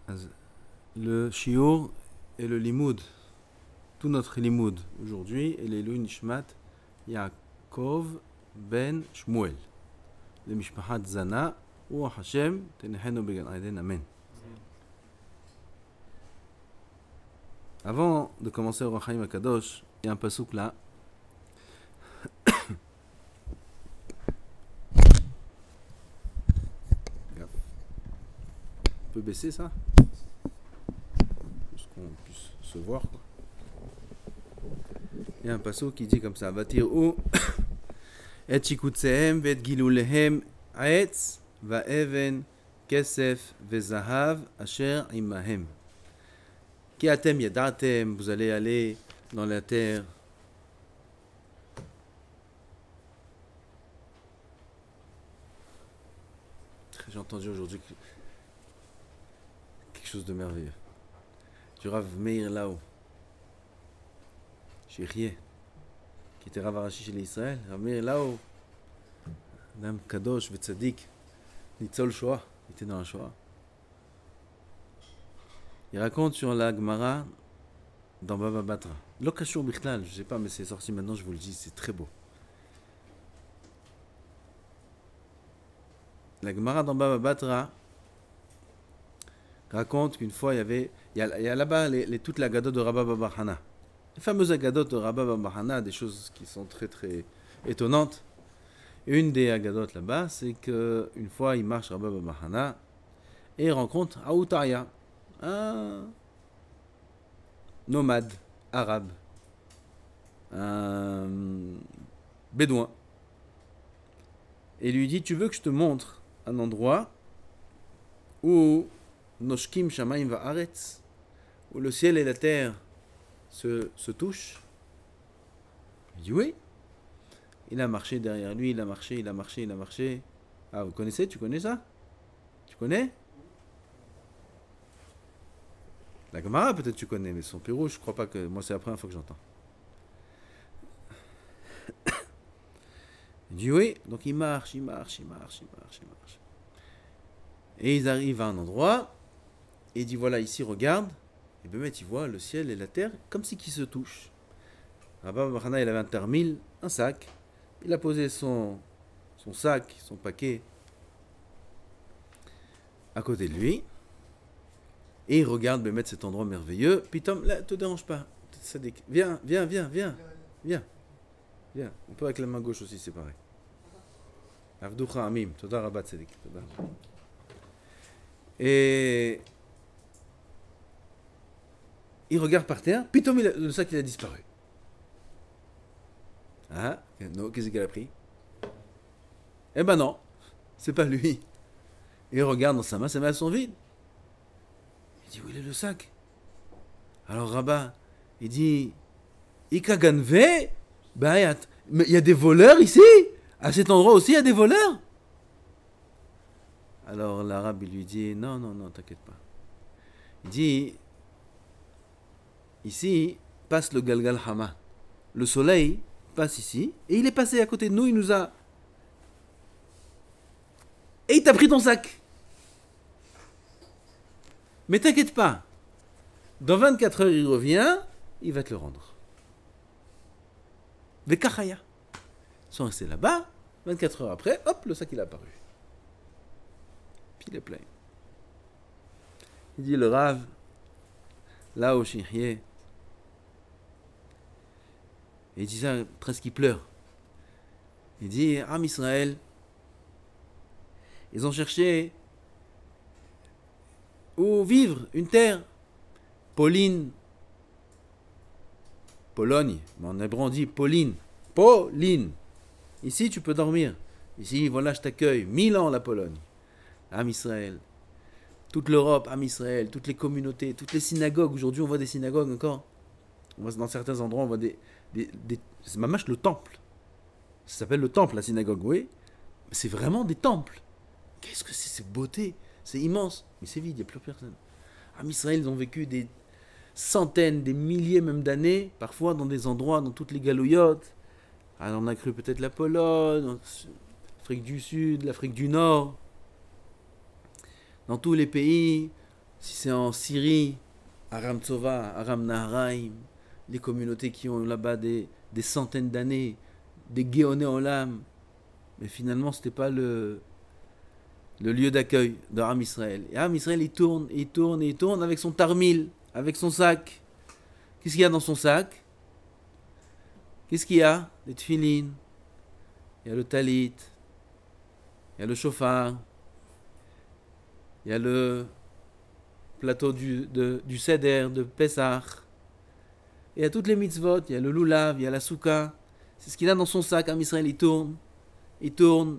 Az- Le shiur et le limoud, tout notre limoud aujourd'hui, est l'Elou Nishmat Yaakov ben Shmuel. Le Mishpahat Zana, ou Hashem, Tenehenu Began Aiden, Amen. Avant de commencer au Rachaim Akadosh, il y a un pasouk là. On peut baisser ça pour qu'on puisse se voir, quoi. Il y a un pasouk qui dit comme ça: Vatir'u et shikutsehem ve'et gilulehem aetz va'even kesef ve'zahav asher imahem. Ki atem yadatem, vous allez aller dans la terre. J'ai entendu aujourd'hui quelque chose de merveilleux. Du Rav Meir Lao, chez Rieh, qui était Rav Arashi chez les Israël. Rav Meir Lao, Adam Kadosh Vetzadik, Nitzol Shoah, il était dans la Shoah. Il raconte sur la Gemara dans Baba Batra. L'Okashur Bichlal, je sais pas, mais c'est sorti maintenant, je vous le dis, c'est très beau. La Gemara dans Baba Batra raconte qu'une fois il y a là-bas toute la gadot de Rabba Baba Hana. Les fameuses agadotes de Rabba Baba Hana, des choses qui sont très très étonnantes. Une des agadotes là-bas, c'est qu'une fois il marche Rabba Baba Hana et il rencontre Aoutaria, un nomade arabe, un bédouin. Et lui dit: tu veux que je te montre un endroit où Noshkim Shamaim Va'aretz, où le ciel et la terre se touchent? Il dit oui. Il a marché derrière lui, il a marché. Ah, vous connaissez? Tu connais ça? Tu connais? La Gemara, peut-être tu connais, mais son Pérou, je crois pas que... Moi, c'est la première fois que j'entends. Il dit oui. Donc il marche. Et ils arrivent à un endroit, et il dit voilà, ici, regarde. Et bien, il voit le ciel et la terre comme si qui se touchent. Rabba Bahana, il avait un tarmil, un sac. Il a posé son sac, son paquet à côté de lui. Et il regarde mettre cet endroit merveilleux. Puis Tom, là, te dérange pas. Viens. On peut avec la main gauche aussi, c'est pareil. Avducha Amim, Toda Rabba Tzedik. Et il regarde par terre, puis Tom, le sac il a disparu. Ah, non, qu'est-ce qu'il a pris? Eh ben non, c'est pas lui. Il regarde dans sa main, ses mains sont vides. Il dit: où est le sac? Alors Rabat, il dit: Ika Ganve, mais il y a des voleurs ici? À cet endroit aussi, il y a des voleurs? Alors l'arabe, il lui dit: non, t'inquiète pas. Il dit: ici passe le Galgal Hama. Le soleil passe ici, et il est passé à côté de nous, il nous a... Et il t'a pris ton sac. Mais t'inquiète pas, dans 24 heures, il revient, il va te le rendre. Vekachaya. Ils sont restés là-bas, 24 heures après, hop, le sac il a apparu. Puis il est plein. Il dit le Rav, là au Shihye, et il dit ça presque qu'il pleure. Il dit: Am Israël, ils ont cherché où vivre, une terre. Pologne, mais en hébreu on dit Pauline. Ici tu peux dormir. Ici, voilà, je t'accueille. 1000 ans la Pologne. Am Israël. Toute l'Europe, Am Israël. Toutes les communautés, toutes les synagogues. Aujourd'hui, on voit des synagogues encore. Dans certains endroits, on voit c'est mamash le temple. Ça s'appelle le temple, la synagogue, oui. Mais c'est vraiment des temples. Qu'est-ce que c'est cette beauté? C'est immense. Mais c'est vide, il n'y a plus personne. Am Israël, ils ont vécu des centaines, des milliers même d'années, parfois dans des endroits, dans toutes les galouillottes. Alors on a cru peut-être la Pologne, l'Afrique du Sud, l'Afrique du Nord. Dans tous les pays, Si c'est en Syrie, Aram Tsova, Aram Naharaim, les communautés qui ont là-bas des centaines d'années, des Géoné Olam, mais finalement, ce n'était pas le lieu d'accueil d'Aram Israël. Et Aram Israël, il tourne, il tourne, il tourne avec son tarmil, avec son sac. Qu'est-ce qu'il y a dans son sac? Qu'est-ce qu'il y a? Des tefilines, il y a le talit, il y a le shofar, il y a le plateau du Seder, de Pessah, il y a toutes les mitzvot, il y a le lulav, il y a la souka. C'est ce qu'il a dans son sac. Am Israël, il tourne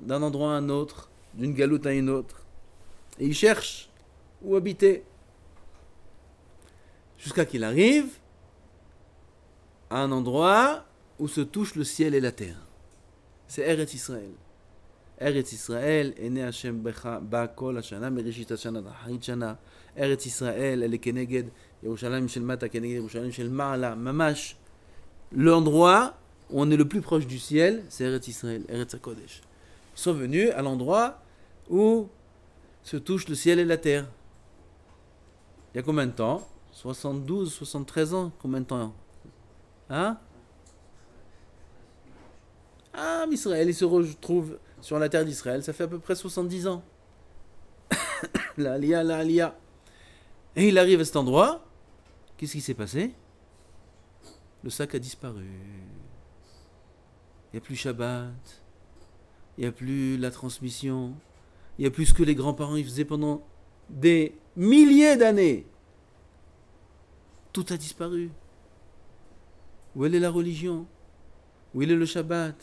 d'un endroit à un autre, d'une galoute à une autre, et il cherche où habiter, jusqu'à qu'il arrive à un endroit où se touchent le ciel et la terre. C'est Eretz Israël. Eretz Israël, Ene Hashem Ba Kol Hashana, Merishit Hashana Daharit Shana. Eretz Israël, elle est Keneged, Yerushalayim Shel Mata, Keneged Yerushalayim Shel Ma'ala, Mamash. L'endroit où on est le plus proche du ciel, c'est Eretz Israël, Eretz HaKodesh. Ils sont venus à l'endroit où se touchent le ciel et la terre. Il y a combien de temps? 72, 73 ans? Combien de temps? Hein? Ah, Israël, il se retrouve sur la terre d'Israël, ça fait à peu près 70 ans. La Aliyah. Et il arrive à cet endroit, qu'est-ce qui s'est passé? Le sac a disparu. Il n'y a plus Shabbat, il n'y a plus la transmission, il n'y a plus ce que les grands-parents ils faisaient pendant des milliers d'années. Tout a disparu. Où est la religion? Où est le Shabbat?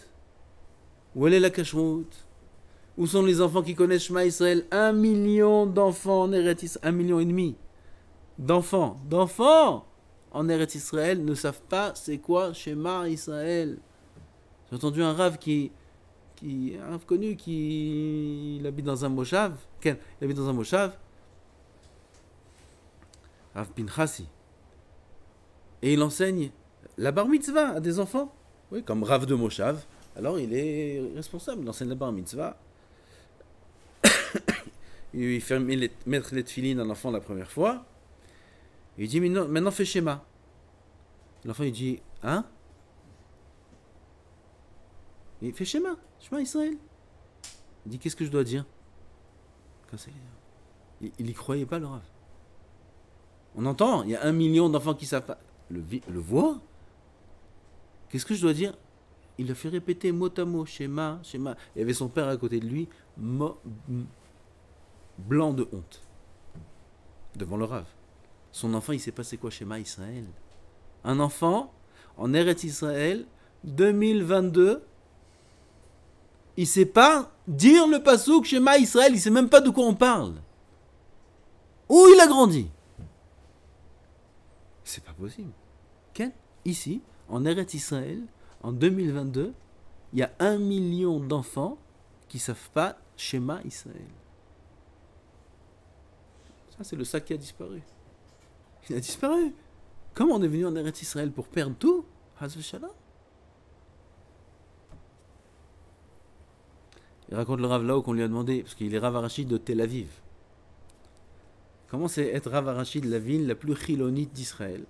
Où est la kashrut? Où sont les enfants qui connaissent Shema Israël? 1 million d'enfants en Eretz Israël, 1,5 million d'enfants en Eretz Israël ne savent pas c'est quoi Shema Israël. J'ai entendu un Rav un Rav connu qui il habite dans un moshav. Il habite dans un moshav. Rav Pinchasi. Et il enseigne la bar mitzvah à des enfants. Oui, comme Rav de moshav. Alors il est responsable, il enseigne la bar mitzvah. Il fait mettre les tefilines à l'enfant la première fois. Il dit maintenant fais schéma. L'enfant il dit hein? Il fait schéma Israël. Il dit qu'est-ce que je dois dire? Il y croyait pas le Rav. On entend, il y a 1 million d'enfants qui savent pas le voient. Qu'est-ce que je dois dire? Il a fait répéter mot à mot, schéma. Il y avait son père à côté de lui, blanc de honte, devant le Rav. Son enfant, il sait pas c'est quoi schéma Israël. Un enfant, en Eretz Israël, 2022, il sait pas dire le pasouk schéma Israël, il sait même pas de quoi on parle. Où il a grandi? C'est pas possible. Ici, en Eretz Israël, en 2022, il y a 1 million d'enfants qui ne savent pas schéma Israël. Ça, c'est le sac qui a disparu. Il a disparu. Comment on est venu en Eretz Israël pour perdre tout? Haz v'shalom. Il raconte le Rav là-haut qu'on lui a demandé, parce qu'il est Rav Arachid de Tel Aviv. Comment c'est être Rav Arachid de la ville la plus chilonite d'Israël?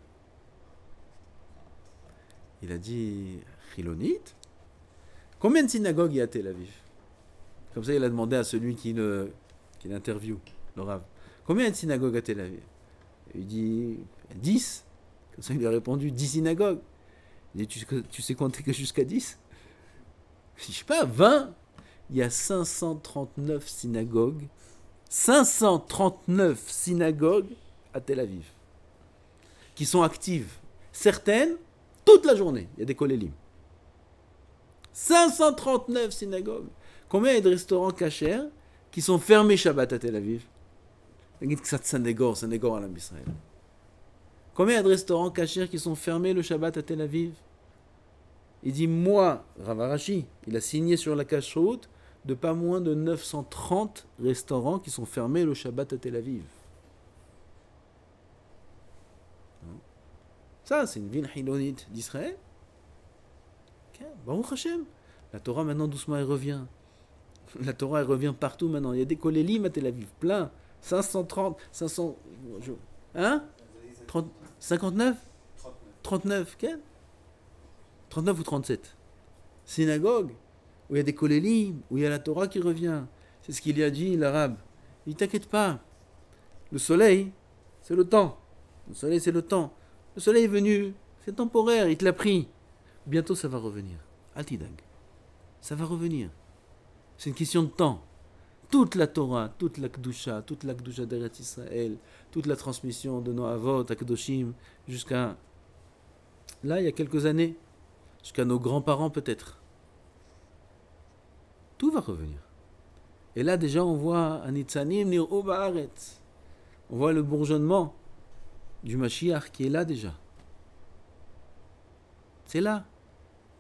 Il a dit, chilonite? Combien de synagogues il y a à Tel Aviv? Comme ça, il a demandé à celui qui l'interviewe, le Rav. Combien de synagogues à Tel Aviv? Il dit, 10. Comme ça, il lui a répondu, 10 synagogues. Il dit, tu sais compter que jusqu'à 10? Je sais pas, 20. Il y a 539 synagogues. 539 synagogues à Tel Aviv. Qui sont actives. Certaines, toute la journée. Il y a des kolélim. 539 synagogues. Combien il y a de restaurants cachers qui sont fermés Shabbat à Tel Aviv? C'est Négor à l'Am Israël. Combien il y a de restaurants cachers qui sont fermés le Shabbat à Tel Aviv? Il dit, moi, Rav Arashi, il a signé sur la cache-route de pas moins de 930 restaurants qui sont fermés le Shabbat à Tel Aviv. Ça, c'est une ville hilonite d'Israël. Baruch Hashem. La Torah, maintenant, doucement, elle revient. La Torah, elle revient partout maintenant. Il y a des kolélim à Tel Aviv, plein. 530, 500, Hein 59 39, quel 39 ou 37. Synagogue, où il y a des kolélim, où il y a la Torah qui revient. C'est ce qu'il y a dit, l'arabe. Il dit, t'inquiète pas, le soleil, c'est le temps. Le soleil, c'est le temps. Le soleil est venu, c'est temporaire, il te l'a pris. Bientôt, ça va revenir. Altidag. Ça va revenir. C'est une question de temps. Toute la Torah, toute la Kedusha d'Eretz Israël, toute la transmission de nos Avot, Akadoshim, jusqu'à là, il y a quelques années, jusqu'à nos grands-parents peut-être. Tout va revenir. Et là, déjà, on voit Anitzanim Nir'u Ba'aretz. On voit le bourgeonnement du Mashiach qui est là déjà. C'est là.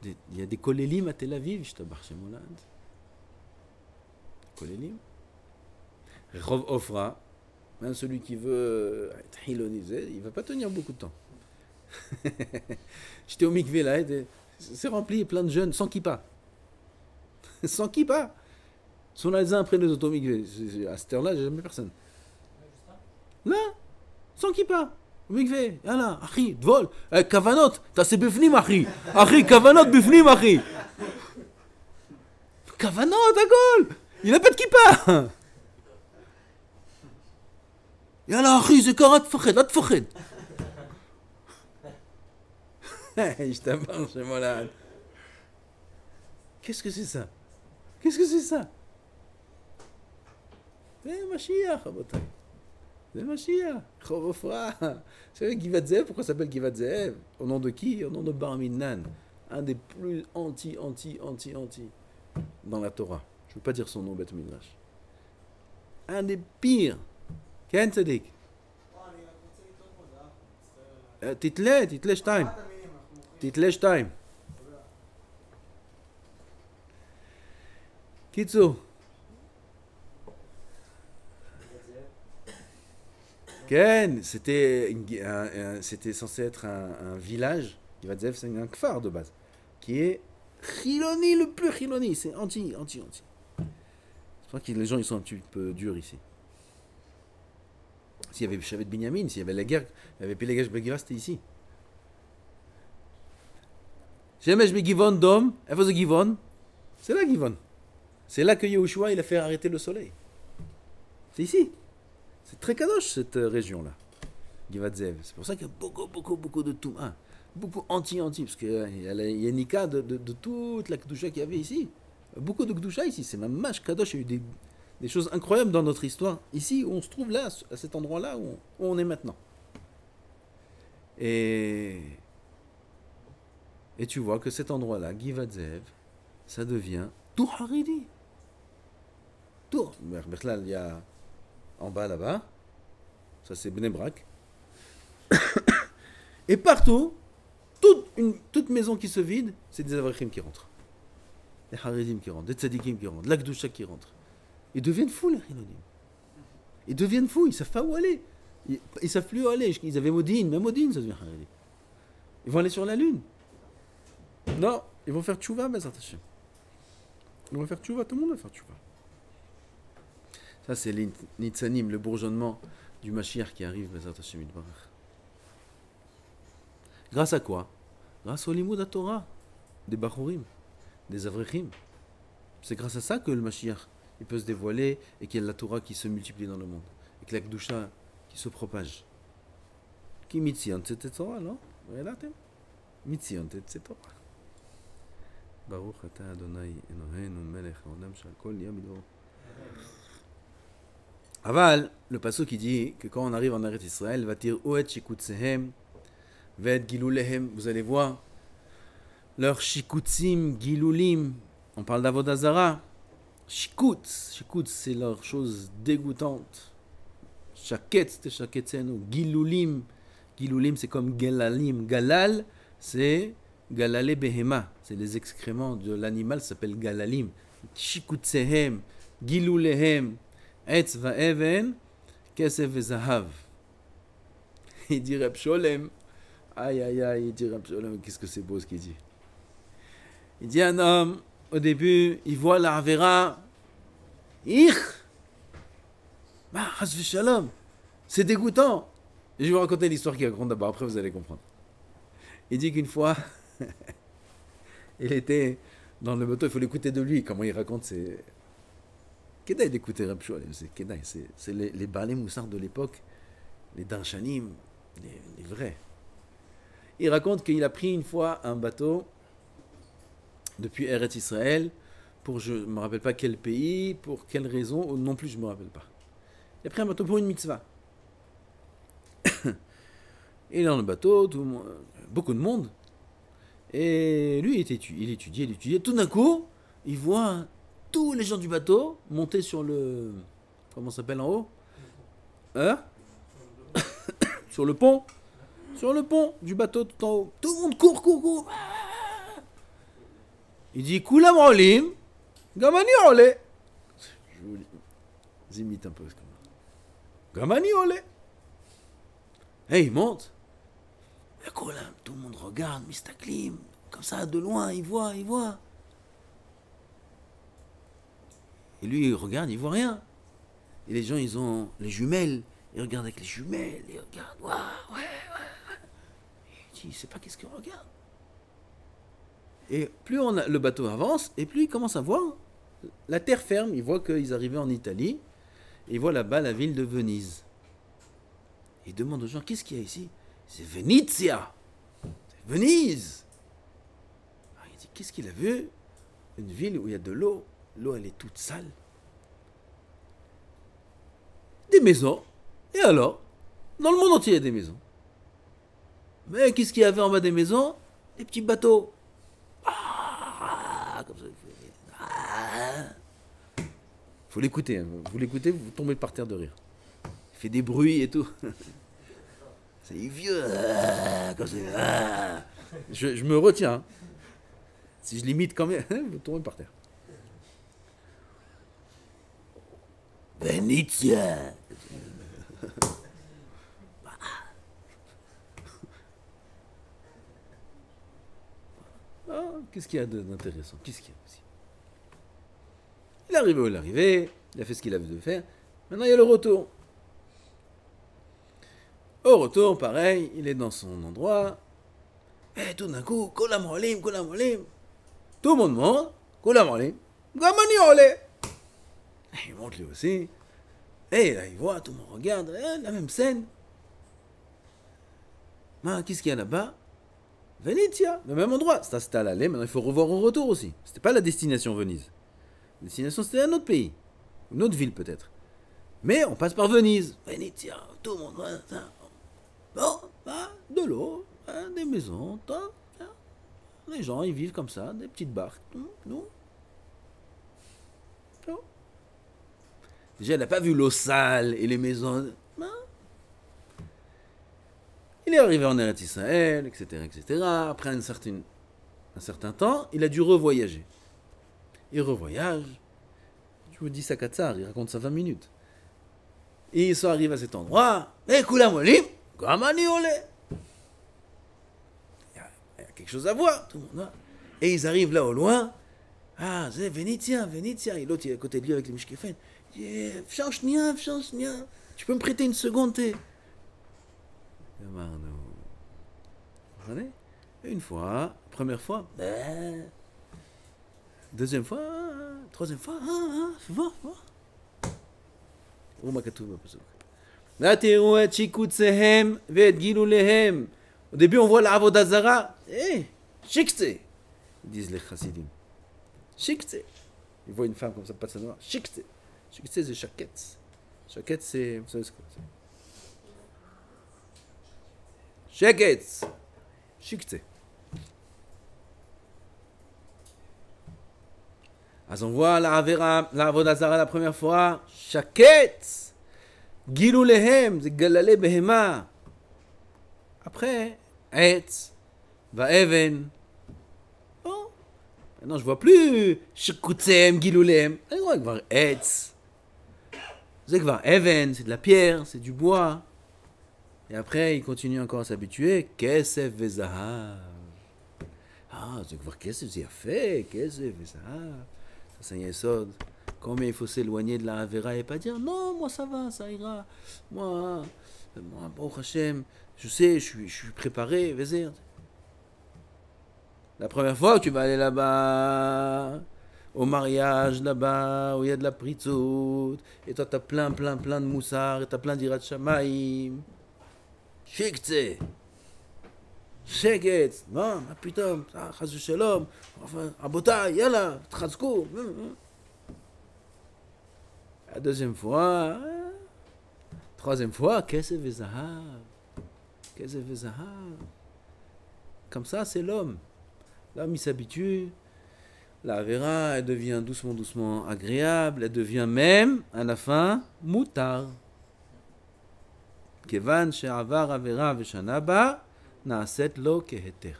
Il y a des kolélim à Tel Aviv, je te barre chez Molad. Kolélim. Rov Ofra, même celui qui veut être hilonisé, il ne va pas tenir beaucoup de temps. J'étais au mikvé là, c'est rempli, plein de jeunes, sans kippa. Sans kippa. Ils sont là les uns après les autres au mikvé. À cette heure-là, j'ai jamais personne. Là, sans kippa. Au mikvé, yalla, אחי, דבול, כוונות, תעשה בפנים אחי. אחי, כוונות בפנים אחי. כוונות, הכל. Il n'a pas de kippa. يلا أخي זה קרה, תפחד, אל תפחד. Je t'aborde chez Molad. Qu'est-ce que c'est ça? Qu'est-ce que c'est ça? C'est Mashiach, Rabotai. C'est Mashiach. Rov Ofra. Vous savez, Givat Ze'ev, pourquoi ça s'appelle Givat Ze'ev? Au nom de qui? Au nom de Bar Minan. Un des plus anti dans la Torah. Je ne veux pas dire son nom, Beth Midrash. Un des pires. Ken Tzadik. תתלה שתיים. תתלה שתיים. קיצור. כן, c'était censé être un village. Givat Ze'ev, c'est un kfar de base. Qui est chiloni, le plus chiloni. C'est anti. Je crois que les gens ils sont un petit peu durs ici. S'il y avait Shavet Binyamin, s'il y avait la guerre, il y avait Pélégash Begira, c'était ici. Shemesh Begivon Dom, Efo ze Givon, c'est là Givon. C'est là que Yehoshua il a fait arrêter le soleil. C'est ici. C'est très kadosh cette région-là, Givat Ze'ev. C'est pour ça qu'il y a beaucoup de Touma, beaucoup anti, parce qu'il y a Nika de toute la Kedusha qu'il y avait ici. Beaucoup de Kedusha ici, c'est même Mash Kadosh, il y a eu des choses incroyables dans notre histoire, ici où on se trouve là, à cet endroit-là où on est maintenant. Et tu vois que cet endroit-là, Givat Ze'ev, ça devient tout Haridi. Tout. Berklal, il y a en bas là-bas, ça c'est Bnei Brak. Et partout, toute maison qui se vide, c'est des Avrechim qui rentrent. Des Haridim qui rentrent, des Tzadikim qui rentrent, l'Akdoucha qui rentre. Ils deviennent fous, les Hilonim. Ils deviennent fous, ils ne savent pas où aller. Ils ne savent plus où aller. Ils avaient Modine, même Modine, ça devient Haredi. Ils vont aller sur la Lune. Non, ils vont faire tchouva, Bezat Hashem. Ils vont faire tchouva, tout le monde va faire tchouva. Ça, c'est l'Nitzanim, le bourgeonnement du Mashiach qui arrive, Bezat Hashem Yitbarach. Grâce à quoi? Grâce au Limud à Torah, des Bachurim, des Avrechim. C'est grâce à ça que le Mashiach il peut se dévoiler et qu'il y a la Torah qui se multiplie dans le monde. Et que la Kedusha qui se propage. Qui mitzion tete Torah, non? Regardez. Mitzion tete Torah. Baruch ata Adonai Eloheinu melech haolam shel kol yom midor. Aval, le passage qui dit que quand on arrive en Eretz Israël, va dire oet shikutsehem, ved gilulehem. Vous allez voir leurs shikutzim, gilulim. On parle d'Avodah Zara. Shikutz, c'est leur chose dégoûtante. Shaket, c'était shaketzenu. Gilulim, c'est comme galalim. Galal, c'est galale behema. C'est les excréments de l'animal, ça s'appelle galalim. Shikutsehem, gilulehem, etz va'even, kesef vezahav. Il dit Reb Sholem. Aïe, il dit Reb Sholem. Qu'est-ce que c'est beau ce qu'il dit. Il dit un homme. Au début, il voit la Avera. Bah, Hasv Shalom. C'est dégoûtant. Et je vais vous raconter l'histoire qu'il raconte d'abord, après vous allez comprendre. Il dit qu'une fois, il était dans le bateau, il faut l'écouter de lui, comment il raconte, c'est... Kedaï d'écouter Reb Shmuel, c'est Kedaï, c'est les Baalé Moussard de l'époque, les Darshanim, les vrais. Il raconte qu'il a pris une fois un bateau depuis Eretz Israël, pour je ne me rappelle pas quel pays, pour quelle raison, non plus je ne me rappelle pas. Il a pris un bateau pour une mitzvah. Il est dans le bateau, tout le monde, beaucoup de monde, et lui il étudiait, tout d'un coup, il voit tous les gens du bateau monter sur le... Comment ça s'appelle en haut? Hein? Sur le pont. Sur le pont du bateau tout en haut. Tout le monde court. Il dit Koulam olim, gamani ole. Je vous imite un peu. Gamani ole. Et il monte. Et Koulam, tout le monde regarde, Mistaklim. Comme ça, de loin, il voit. Et lui, il regarde, il voit rien. Et les gens, ils ont les jumelles. Ils regardent avec les jumelles. Ils regardent. Ouais. Il dit, il ne sait pas qu'est-ce qu'il regarde. Et plus le bateau avance, et plus il commence à voir la terre ferme. Il voit qu'ils arrivaient en Italie. Et il voit là-bas la ville de Venise. Il demande aux gens, qu'est-ce qu'il y a ici? C'est Venezia. C'est Venise. Alors il dit, qu'est-ce qu'il a vu? Une ville où il y a de l'eau. L'eau, elle est toute sale. Des maisons. Et alors? Dans le monde entier, il y a des maisons. Mais qu'est-ce qu'il y avait en bas des maisons? Des petits bateaux. Comme ça. Faut l'écouter. Hein. Vous l'écoutez, vous tombez par terre de rire. Il fait des bruits et tout. C'est vieux. Comme ça. Je me retiens. Hein. Si je l'imite quand même, vous tombez par terre. Venezia. Ah, qu'est-ce qu'il y a d'intéressant? Qu'est-ce qu'il y a aussi? Il est arrivé où il est arrivé, il a fait ce qu'il avait de faire. Maintenant, il y a le retour. Au retour, pareil, il est dans son endroit. Et tout d'un coup, Kolam Olim. Tout le monde monte. Kolam Olim. Gamani Ole. Il monte lui aussi. Et là, il voit, tout le monde regarde, la même scène. Qu'est-ce qu'il y a là-bas? Venezia, le même endroit. Ça, c'était à l'aller, maintenant il faut revoir au retour aussi. C'était pas la destination Venise. La destination, c'était un autre pays. Une autre ville, peut-être. Mais on passe par Venise. Venezia, tout le monde. Bon, de l'eau, des maisons. Les gens, ils vivent comme ça, des petites barques. Nous. Déjà, elle n'a pas vu l'eau sale et les maisons. Il est arrivé en Eretz Israël, etc. Après un certain temps, il a dû revoyager. Il revoyage. Je vous dis ça Katsar, il raconte ça 20 minutes. Et ils sont arrivés à cet endroit. Et Koulam Olim, Gamani Ole. Il y a quelque chose à voir, tout le monde. Et ils arrivent là au loin. Ah, c'est Venezia. Et l'autre, il est à côté de lui avec les mishkefen. Change rien. Tu peux me prêter une seconde, une fois, première fois, deuxième fois, troisième fois, fais voir. Au début, on voit la Avodah Zara. Shikse, disent les chassidim. Shikse. Ils voient une femme comme ça, pas de sa noire. Shikse, c'est shaketz. Shaketz, c'est. Vous savez ce que c'est? Sheketz. Shikse. Alors on voit la Avodah Zara la première fois. Shaketz. Gilou lehem, c'est galalé behema. Après, etz, va even. Oh, maintenant je vois plus. Shekutzem, gilou lehem. Je vois voir etz. C'est que va even, c'est de la pierre, c'est du bois. Et après, il continue encore à s'habituer. Kesef vezahav. Ah, c'est que voir kesef, c'est fait. Kesef vezahav. Ça, c'est un yesod. Combien il faut s'éloigner de la Avera et pas dire non, moi ça va, ça ira. Moi bon Hachem, je sais, je suis préparé, vas-y. La première fois que tu vas aller là-bas, au mariage là-bas, où il y a de la pritzout, et toi t'as plein de moussard, et t'as plein d'irat shamaïm. Shikze. Sheket. Non, putain, chas shalom. Enfin, abota, yalla, tchatzko. La deuxième fois, troisième fois, qu'est-ce que zahav? Qu'est-ce que zahav? Comme ça, c'est l'homme. L'homme, il s'habitue. La Avera, elle devient doucement agréable. Elle devient même, à la fin, moutar. Kevan she'avar Avera v'shanaba na'aset lo keheter.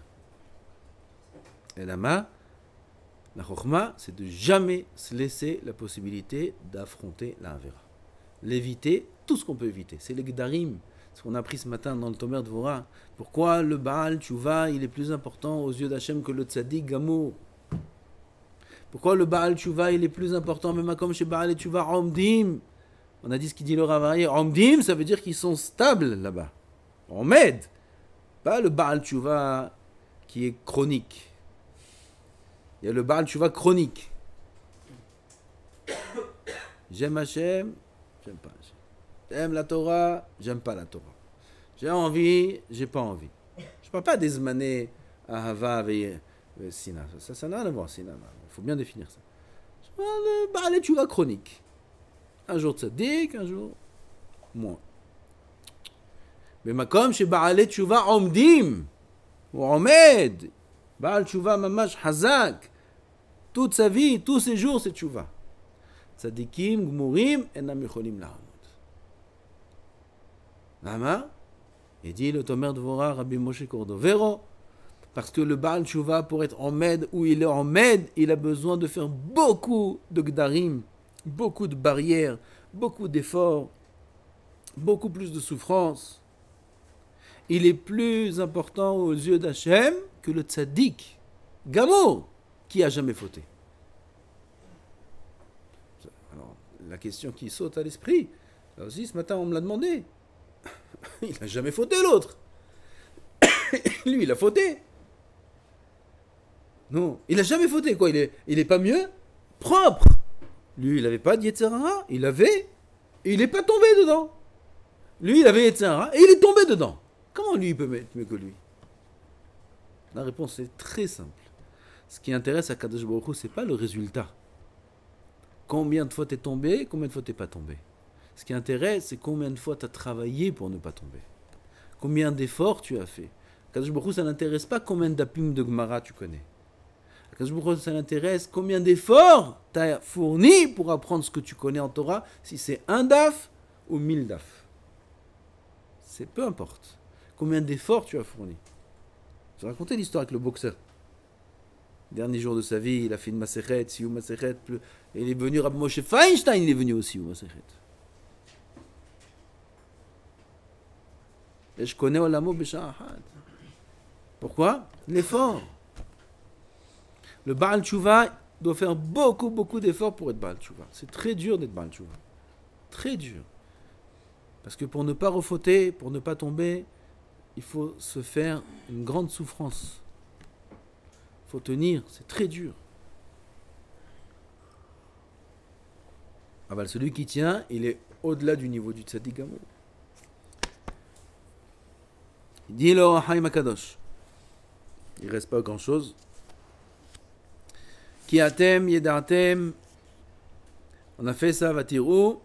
Et la chokhma, c'est de jamais se laisser la possibilité d'affronter la Avera. L'éviter, tout ce qu'on peut éviter. C'est les Gdarim, ce qu'on a appris ce matin dans le Tomer Dvorah. Pourquoi le Baal Tshuva, il est plus important aux yeux d'Hachem que le Tzadik Gamour? Pourquoi le Baal Tshuva, il est plus important, même comme chez Baal et Tshuva, Omdim? On a dit ce qu'il dit le Rav Aryeh. Omdim, ça veut dire qu'ils sont stables là-bas. Omed. Pas le Baal Tshuva qui est chronique. Il y a le Baal Tshuva chronique. J'aime Hachem, j'aime pas Hachem. J'aime la Torah, j'aime pas la Torah. J'ai envie, j'ai pas envie. Je parle pas des manées Ahava et Sina. Ça n'a rien à voir, Sina. Il faut bien définir ça. Je parle de Baal Tshuva chronique. Un jour tzaddik, un jour moins. Mais comme chez Baal Tshuva omdim, ou omed, Baal Tshuva mamash hazak, toute sa vie, tous ses jours, c'est Tshuva. Tzaddikim, gmurim, enam yecholim lahamot. Lama, il dit le Tomer Dvorah, Rabbi Moshe Cordovero, parce que le Baal Tshuva, pour être omed, où il est omed, il a besoin de faire beaucoup de gdarim, beaucoup de barrières, beaucoup d'efforts, beaucoup plus de souffrance. Il est plus important aux yeux d'Hachem que le tzaddik, Gamour, qui a jamais fauté. Alors, la question qui saute à l'esprit, là aussi ce matin on me l'a demandé. Il n'a jamais fauté l'autre. Lui, il a fauté. Non, il n'a jamais fauté, quoi. Il est pas mieux propre. Lui, il n'avait pas de Yetzer Hara, il avait, et il n'est pas tombé dedans. Lui, il avait Yetzer Hara, et il est tombé dedans. Comment lui, il peut être mieux que lui? La réponse est très simple. Ce qui intéresse à Kadosh Baruch Hu, ce n'est pas le résultat. Combien de fois tu es tombé, combien de fois tu n'es pas tombé. Ce qui intéresse, c'est combien de fois tu as travaillé pour ne pas tomber. Combien d'efforts tu as fait. Kadosh Baruch Hu, ça n'intéresse pas combien d'apim de Gemara tu connais. Kadosh Baruch Hu, ça l'intéresse combien d'efforts tu as fourni pour apprendre ce que tu connais en Torah, si c'est un daf ou 1000 daf. C'est peu importe. Combien d'efforts tu as fourni. Je vais raconter l'histoire avec le boxeur. Dernier jour de sa vie, il a fait une Masechet, Siyum Masechet, et il est venu, Rabbi Moshe Feinstein, il est venu aussi au Masechet. Et je connais Olamo Besha'ahad. Pourquoi? L'effort. Le Baal Tshuva doit faire beaucoup d'efforts pour être Baal Tshuva. C'est très dur d'être Baal Tshuva. Très dur. Parce que pour ne pas refauter, pour ne pas tomber, il faut se faire une grande souffrance. Il faut tenir, c'est très dur. Ah ben, celui qui tient, il est au-delà du niveau du Tzaddik Gamour. Il dit le Haïm Akadosh. Il ne reste pas grand-chose. Ki atem yedatem. On a fait ça, vatirou.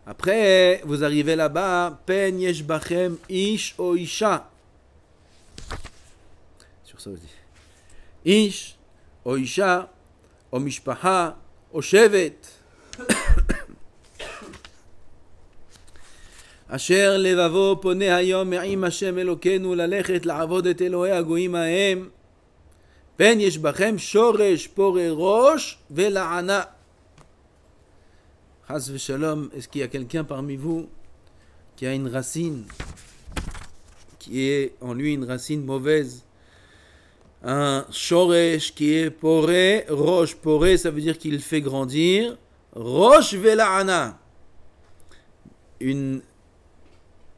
Après, vous arrivez là-bas. Pen yesh bachem ish o isha. Sur ça aussi. Ish o isha o mishpaha o shevet. אשר לבבו פונה היום מעם השם אלוקינו ללכת לעבוד את אלוהי הגויים ההם פן יש בכם שורש פורה ראש ולענה. Chas v'shalom, est-ce qu'il y a quelqu'un parmi vous qui a une racine qui est en lui une racine mauvaise, un shoresh qui est poré, roche poré, ça veut dire qu'il fait grandir, Rosh vela'ana. Une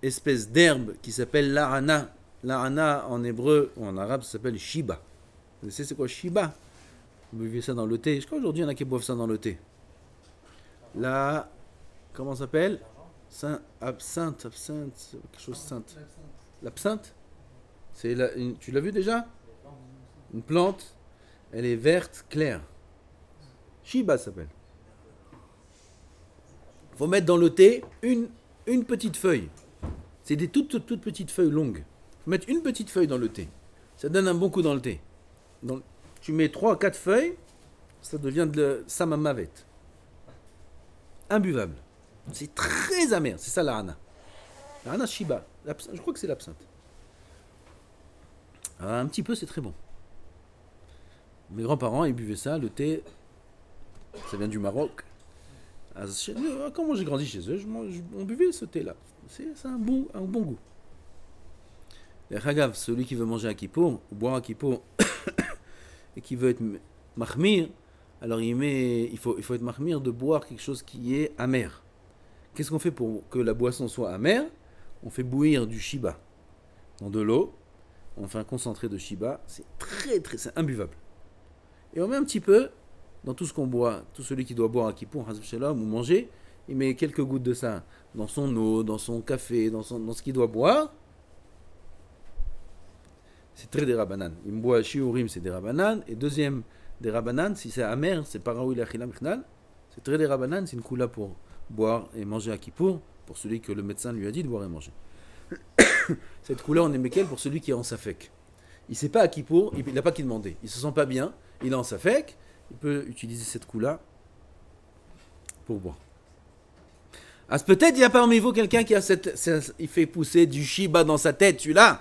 espèce d'herbe qui s'appelle la'ana. La'ana en hébreu ou en arabe, ça s'appelle shiba. Vous savez c'est quoi shiba? Vous buvez ça dans le thé. Je crois qu'aujourd'hui il y en a qui boivent ça dans le thé. La... Comment ça s'appelle? Absinthe, quelque chose de sainte. L'absinthe? Tu l'as vu déjà? Une plante, elle est verte, claire. Shiba ça s'appelle. Il faut mettre dans le thé une petite feuille. C'est des toutes petites feuilles longues. Il faut mettre une petite feuille dans le thé. Ça donne un bon coup dans le thé. Donc, tu mets 3 à 4 feuilles, ça devient de samamavet. Imbuvable. C'est très amer. C'est ça la hana. La hana shiba. Je crois que c'est l'absinthe. Un petit peu, c'est très bon. Mes grands-parents, ils buvaient ça, le thé. Ça vient du Maroc. Quand moi j'ai grandi chez eux, on buvait ce thé-là. C'est un bon goût. Et Hagav, celui qui veut manger à Kippour, ou boire à Kippour, et qui veut être mahmir, alors il faut être mahmir de boire quelque chose qui est amer. Qu'est-ce qu'on fait pour que la boisson soit amère? On fait bouillir du shiba dans de l'eau, on fait un concentré de shiba, c'est c'est imbuvable. Et on met un petit peu dans tout ce qu'on boit, tout celui qui doit boire à Kippour, ou manger, il met quelques gouttes de ça dans son eau, dans son café, dans ce qu'il doit boire. C'est très des rabanan. Il me boit shiurim, c'est des rabanan. Et deuxième des rabanan, si c'est amer, c'est paraoui l'achilam chnal. C'est très des rabanan, c'est une coula pour boire et manger à Kippour, pour celui que le médecin lui a dit de boire et manger. Cette coula, on est mekel pour celui qui est en safek. Il ne sait pas à Kippour, il n'a pas qui demander. Il ne se sent pas bien, il est en safek, il peut utiliser cette coula pour boire. Ah, peut-être il y a parmi vous quelqu'un qui a il fait pousser du shiba dans sa tête, celui-là.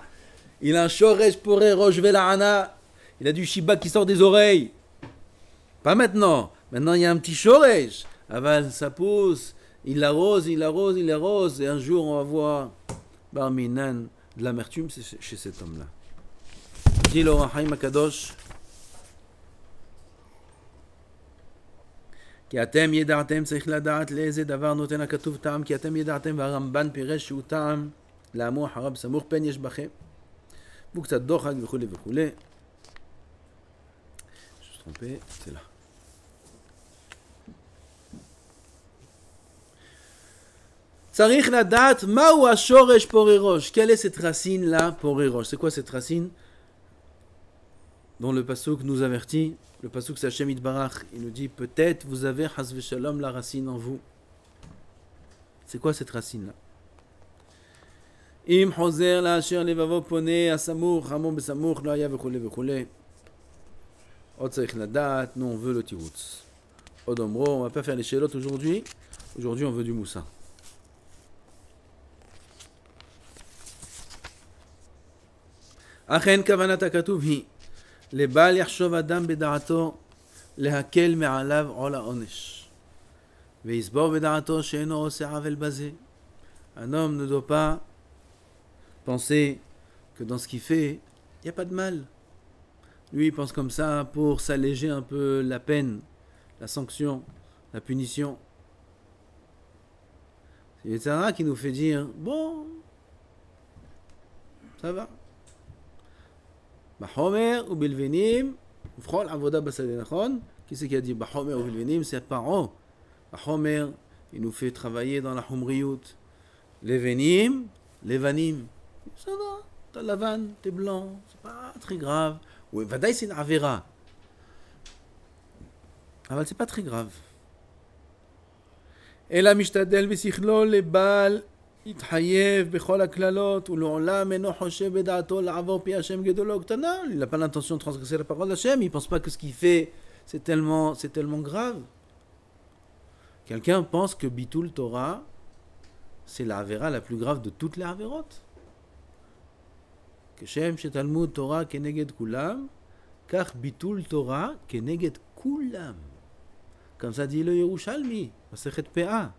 Il a un shoresh poré rosh vela'ana. Il a du shiba qui sort des oreilles. Pas maintenant. Maintenant il y a un petit shoresh. Aval, ça pousse. Il l'arrose. Et un jour on va voir Barminan de l'amertume chez cet homme-là. Dit le Rahaim Akadosh. כי אתם ידעתם צריך לדעת לאיזה דבר נותן הכתוב טעם, כי אתם ידעתם והרמב"ן פירש שהוא טעם לעמו אחריו סמוך פן יש בכם. והוא קצת דוחק וכולי וכולי. Je suis trompé, c'est là. צריך לדעת מהו השורש פורי ראש. Quelle est cette racine là, פורי ראש? C'est quoi cette racine dont le pasuk nous avertit? Le pasuk c'est Hashem Yitbarach, il nous dit peut-être vous avez Chas v'Shalom la racine en vous. C'est quoi cette racine là? Im choser la asher levavo pone asamour hamon besamour lo haya v'chule v'chule. Od tzarich ladat, nous on veut le tirutz. Od omro, on va pas faire les shelot aujourd'hui. Aujourd'hui on veut du moussa. Achen kavanat hakatuv hi. לבל יחשוב אדם בדעתו להקל מעליו עול העונש ויסבור בדעתו שאינו עושה עוול בזה. Un homme ne doit pas penser que dans ce qu'il fait, il n'y a pas de mal. Lui, il pense comme ça pour s'alléger un peu la peine, la sanction, la punition. C'est Yetzirah qui nous fait dire, bon, ça va. Bahomer ou Bilvenim, Frol Avoda Basadinachon, qui c'est qui a dit Bahomer ou Bilvenim? C'est Paro. Bahomer, il nous fait travailler dans la Humriyut. Les Venim, les Vanim, ça va, t'as la vanne, t'es blanc, c'est pas très grave. Oui, Vadaï c'est une Avera. אבל c'est pas très grave. אלא משתדל בשכלו לבל יתחייב בכל הקללות ולעולם אינו חושב בדעתו לעבור פי השם גדולו קטנה. Il n'a pas l'intention de transgresser la parole d'Hachem, il pense pas que ce qu'il fait c'est tellement grave. Quelqu'un pense que Bitul Torah c'est la Avera la plus grave de toutes les Averotes. כשם שתלמוד תורה כנגד כולם, כך ביטול תורה כנגד כולם. Comme ça dit le Yerushalmi, Masechet Pea.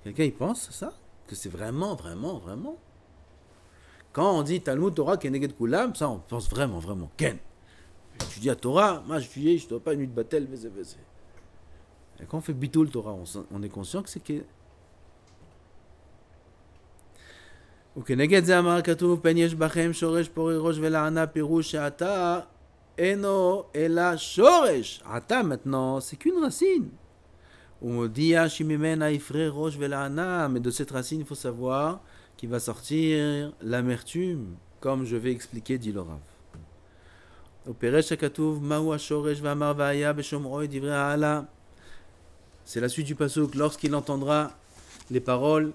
Quelqu'un y pense ça? Que c'est vraiment. Quand on dit Talmud Torah Keneged Kulam, ça on pense vraiment. Ken. Tu dis à Torah, moi je ne dois pas une nuit de battel, Et quand on fait Bitul Torah, on est conscient que c'est que... וכנגד זה אמר כתוב, פן יש בכם שורש פורי ראש ולענה פירוש שעתה אינו אלא שורש. עתה maintenant, c'est qu'une racine. ומודיע שממנה יפרה ראש ולענה. Mais de cette racine, il faut savoir qu'il va sortir l'amertume, comme je vais expliquer, dit le Rav. ופירש הכתוב, מהו השורש ואמר והיה בשומעו את דברי העלה. C'est la suite du pasuk, lorsqu'il entendra les paroles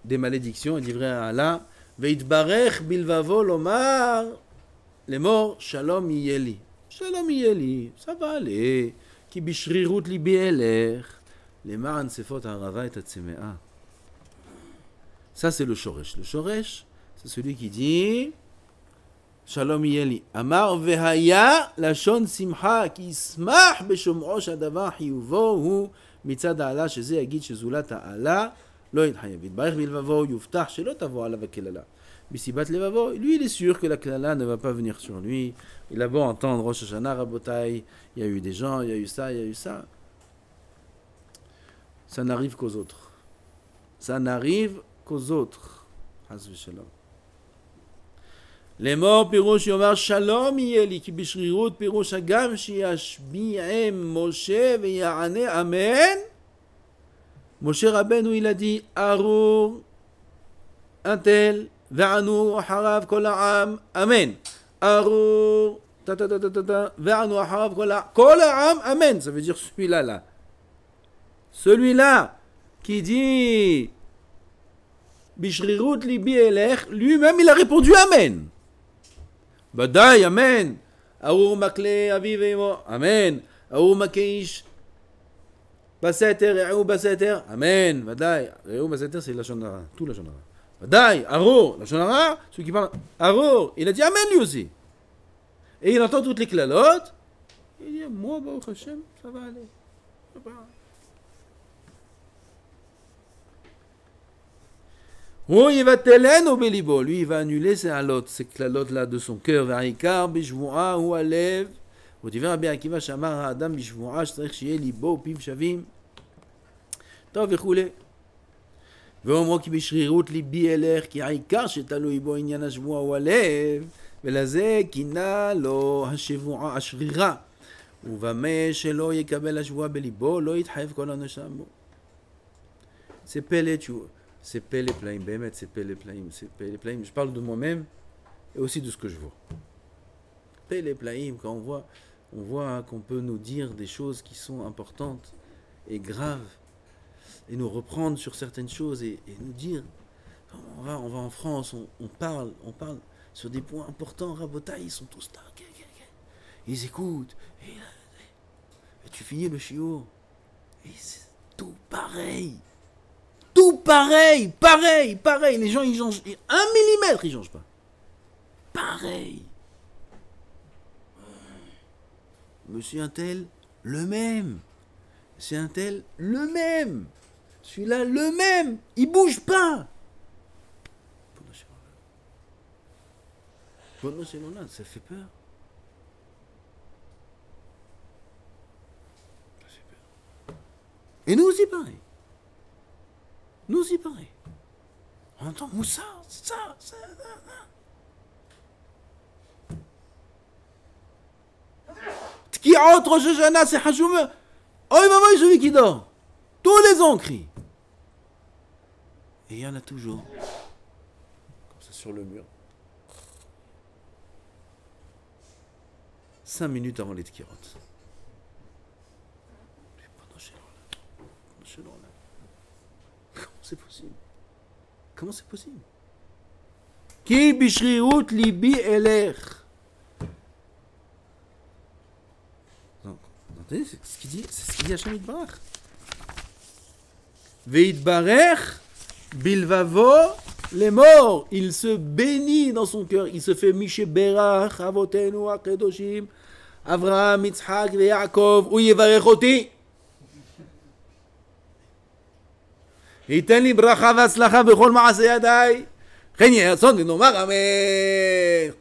des malédictions, il dirait à Allah, Veitbarech bilvavo lomar, les morts, shalom yeli. Shalom yeli, ça va aller. Ki bishrirut libi eler. Les ma'an sefot harava et atsemea. Ça c'est le shoresh. Le shoresh, c'est celui qui dit, Shalom yeli. Amar vehaya lashon simcha ki smach beshomro shadavar hiyuvo hu mitzad ha'ala sheze yagid shezulat ha'ala. Lui, il est sûr que la klala ne va pas venir sur lui. Il a beau entendre Rosh Hashanah, Rabotai, il y a eu des gens, il y a eu ça, il y a eu ça. Ça n'arrive qu'aux autres. Ça n'arrive qu'aux autres. Les morts, pirouche yomar shalom yeli, ki bishrirut pirouche agam shiyashbi'em Moshe v'ya'ane amen. Moshe Rabbeinu, il a dit Arur, un tel, Ve'anu harav kol ha'am, Amen. Arur, Ve'anu harav kol ha'am, Amen. Ça veut dire celui-là, là. Celui-là qui dit Bishrirut libi elech, lui-même il a répondu Amen. Badaï, Amen. Arur makle aviv emo, Amen. Arur makeish. Baseter, Re'ou Baseter, Amen, Vadaï. Re'ou Baseter, c'est la Shonara, tout la Shonara. Vadaï, Arur, la Shonara, celui qui parle, Arur, il a dit Amen lui aussi. Et il entend toutes les klalotes, il dit, moi, Baruch Hashem, ça va aller. Oui, il va telen au Bélibo, lui, il va annuler ces halotes, ces klalotes-là de son cœur, Varikar, Bishvoua, ou Alev. ודבר רבי עקיבא שאמר האדם בשבועה שצריך שיהיה ליבו ופיו שווים טוב וכולי ואומרו כי בשרירות ליבי אלך כי העיקר שתלוי בו עניין השבועה הוא הלב ולזה כינה לו השבועה השרירה ובמה שלא יקבל השבועה בליבו לא יתחייב כל הנשם בו c'est פלא פלאים באמת c'est פלא פלאים je parle de moi-même et aussi de ce que je vois pele plaim quand on voit qu'on peut nous dire des choses qui sont importantes et graves et nous reprendre sur certaines choses et nous dire on va en France, on parle sur des points importants, Rabotai, ils sont tous là, ils écoutent et tu finis le shiur et c'est tout pareil, les gens ils changent 1 millimètre, ils changent pas pareil. Monsieur un tel, le même. C'est un tel, le même. Celui-là, le même. Il bouge pas. Ça fait peur. Et nous aussi pareil. On entend Moussa, ça. Qui entre Rosh Hashanah, c'est Hachoum. Oh, maman, celui qui dort. Tous les ans, on crie. Et il y en a toujours. Comme ça, sur le mur. 5 minutes avant les tkirot. Comment c'est possible? Ki bishriut libi elech. C'est ce qu'il dit Hashem Yitbarach. Veitbarech bilvavo, les morts, il se bénit dans son cœur, il se fait Mishe Berach, Avotenu Akedoshim, Avraham, Yitzhak et Yaakov, ou Yevarech oti. ייתן לי ברכה והצלחה בכל מעשה ידיי, כן יהיה רצון ונאמר אמן.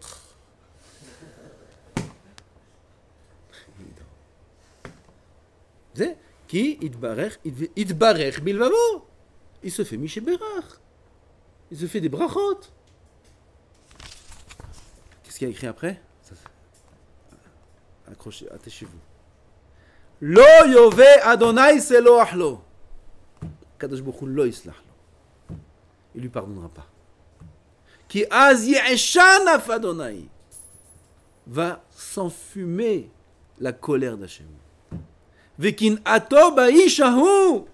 Qui itbarech bilvavo. Il se fait Miché Berach. Il se fait des brachot. Qu'est-ce qu'il y a écrit après? Accrochez, attachez-vous. Lo yove Adonai selo achlo. Kadosh Baruch Hu lo yislah lo. Il lui pardonnera pas. Qui az yeshan af Adonai. Va s'enfumer la colère d'Hachem. Vekin ato ba'ishahu.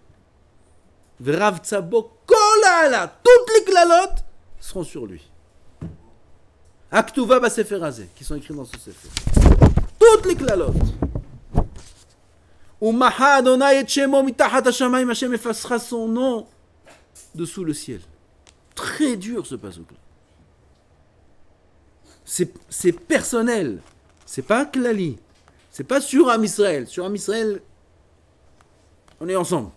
Verav tzabo kol ha'ala. Toutes les klalot seront sur lui. Aktuva ba'sefer hazeh, qui sont écrits dans ce sefer. Toutes les klalot. Umaha Adonai et shemo mitachat hashamayim. Hashem effacera son nom dessous le ciel. Très dur ce pasuk-là. C'est personnel. C'est pas klali. C'est pas sur Am Israël. Sur Am Israël, on est ensemble.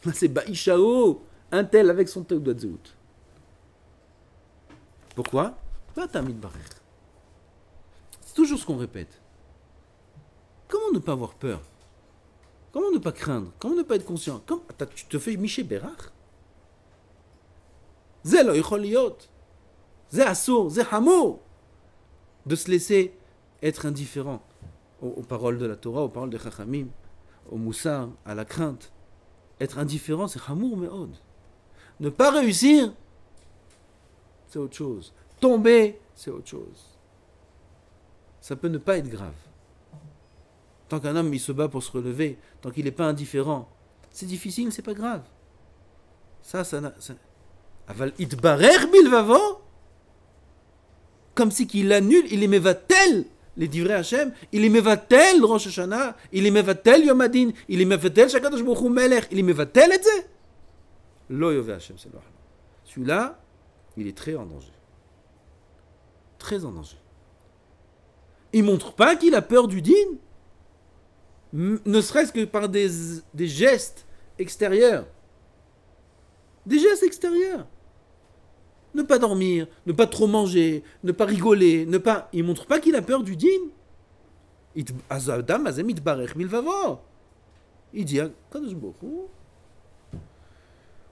Là, c'est Baishao, un tel avec son Teudat Zehut. Pourquoi? Pas Tamid Barer. C'est toujours ce qu'on répète. Comment ne pas avoir peur? Comment ne pas craindre? Comment ne pas être conscient? Tu te fais Miché Berach? Zé lo yichol liot. Zé assour, zé hamour. De se laisser être indifférent aux paroles de la Torah, aux paroles des Chachamim, au Moussar, à la crainte. Être indifférent, c'est hamour me'od. Ne pas réussir, c'est autre chose. Tomber, c'est autre chose. Ça peut ne pas être grave. Tant qu'un homme il se bat pour se relever, tant qu'il n'est pas indifférent, c'est difficile, c'est pas grave. Ça. Aval itbarer bilvavo. Comme si qu'il annule, il est mevatel les divrei Hashem, il est mevatel Rosh Hashanah, il est mevatel Yom Hadin, il est mevatel Shakadosh Baruch Hu Melech, il est mevatel et c'est Lo Yove Hashem, c'est l'Ohla. Celui-là, il est très en danger. Très en danger. Il montre pas qu'il a peur du din, ne serait-ce que par des gestes extérieurs. Des gestes extérieurs. Ne pas dormir, ne pas trop manger, ne pas rigoler, ne pas... Il montre pas qu'il a peur du din. Azadam azem itbarech milvavo. Il dit,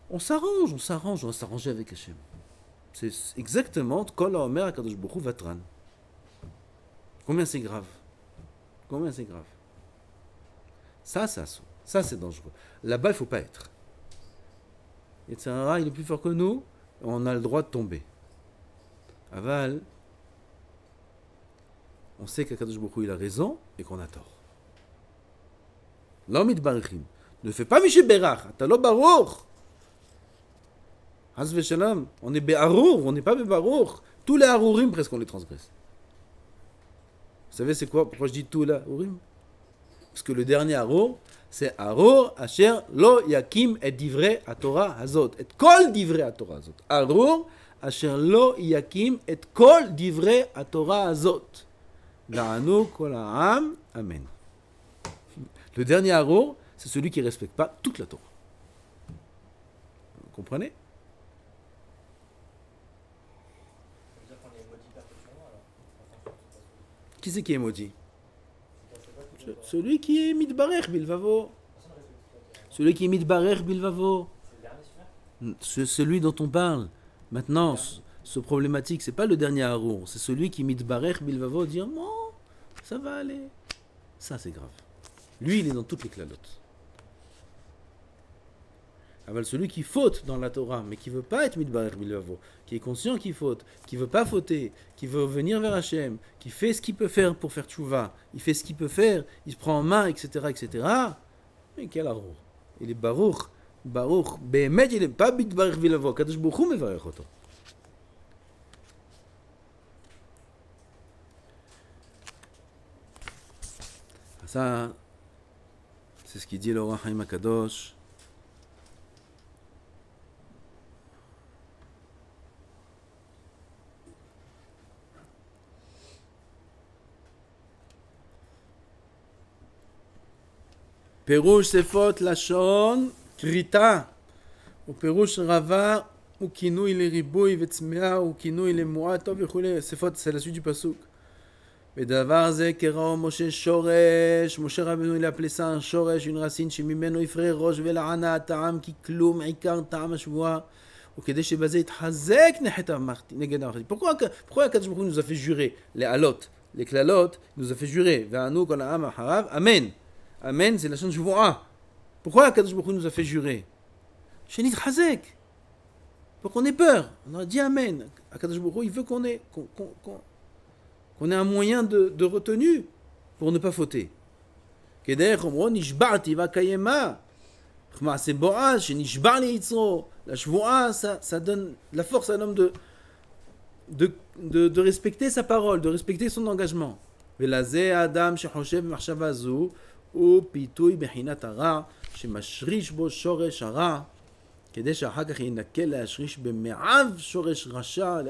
on va s'arranger avec Hachem. C'est exactement Kol haomer HaKadosh Baruch Hu vatran. Combien c'est grave? Combien c'est grave? Ça c'est dangereux. Là-bas, il ne faut pas être. Etc. Il est plus fort que nous. On a le droit de tomber. Aval, on sait qu'Akadosh Baruch Hu il a raison et qu'on a tort. L'homme itbarechim. Ne fais pas Miché Berach. Atalo Baruch. Haz v'shalom. On est Be'arour, on n'est pas Be'baruch. Tous les Harourim, presque, on les transgresse. Vous savez c'est quoi? Pourquoi je dis tous les Harourim? Parce que le dernier Harour, c'est Harour asher lo yakim et divrei Torah hazot. Et kol divrei Torah hazot. Harour asher lo yakim et kol divrei Torah hazot. La'anu kol ha'am. Amen. Le dernier Harour, c'est celui qui ne respecte pas toute la Torah. Vous comprenez? Qui c'est qui est maudit? Celui qui est mitbarech bilvavo. Celui qui est mitbarech bilvavo. C'est celui dont on parle. Maintenant, ce problématique, c'est pas le dernier Harour, c'est celui qui mitbarech bilvavo, dire non, ça va aller. Ça, c'est grave. Lui, il est dans toutes les clalotes. Alors, celui qui faute dans la Torah, mais qui ne veut pas être mitbarech bilvavo, qui est conscient qu'il faute, qui ne veut pas fauter, qui veut venir vers Hachem, qui fait ce qu'il peut faire pour faire tchouva, il fait ce qu'il peut faire, il se prend en main, etc., etc. Mais quel Harour? Il est baruch, Behemet, il n'est pas mitbarech bilvavo, Kadosh Baruch Hu mevarech oto. Ça, c'est ce qu'il dit l'Or HaChaim HaKadosh. פירוש שפות לשון כריתה, ופירוש רבה הוא כינוי לריבוי וצמאה, הוא כינוי למועט טוב וכו'. שפות, c'est la suite du pasuk. ודבר זה קראו משה שורש, משה רבנו il appelait ça un שורש, une racine שממנו יפרה ראש ולענה הטעם כי כלום עיקר טעם השבועה, וכדי שבזה יתחזק נגד המחתי. Pourquoi הקדוש ברוך הוא nous a fait jurer les עלות, les קללות, il nous a fait jurer, וענו כל העם אחריו, אמן. אמן c'est לשון שבועה. Pourquoi הקדוש ברוך הוא nous a fait jurer? שנתחזק. Pour qu'on ait peur. On a dit amen. הקדוש ברוך הוא il veut qu'on ait un moyen de retenue pour ne pas fauter. כדרך אומרו נשבעתי והקיימה. מעשה בועז שנשבע ליצרו. La shvoua, ça donne la force à l'homme de respecter sa parole, de respecter son engagement. ולזה האדם שחושב במחשבה זו הוא פיתוי בחינת הרע שמשריש בו שורש הרע כדי שאחר כך ינקה להשריש במעב שורש רשע.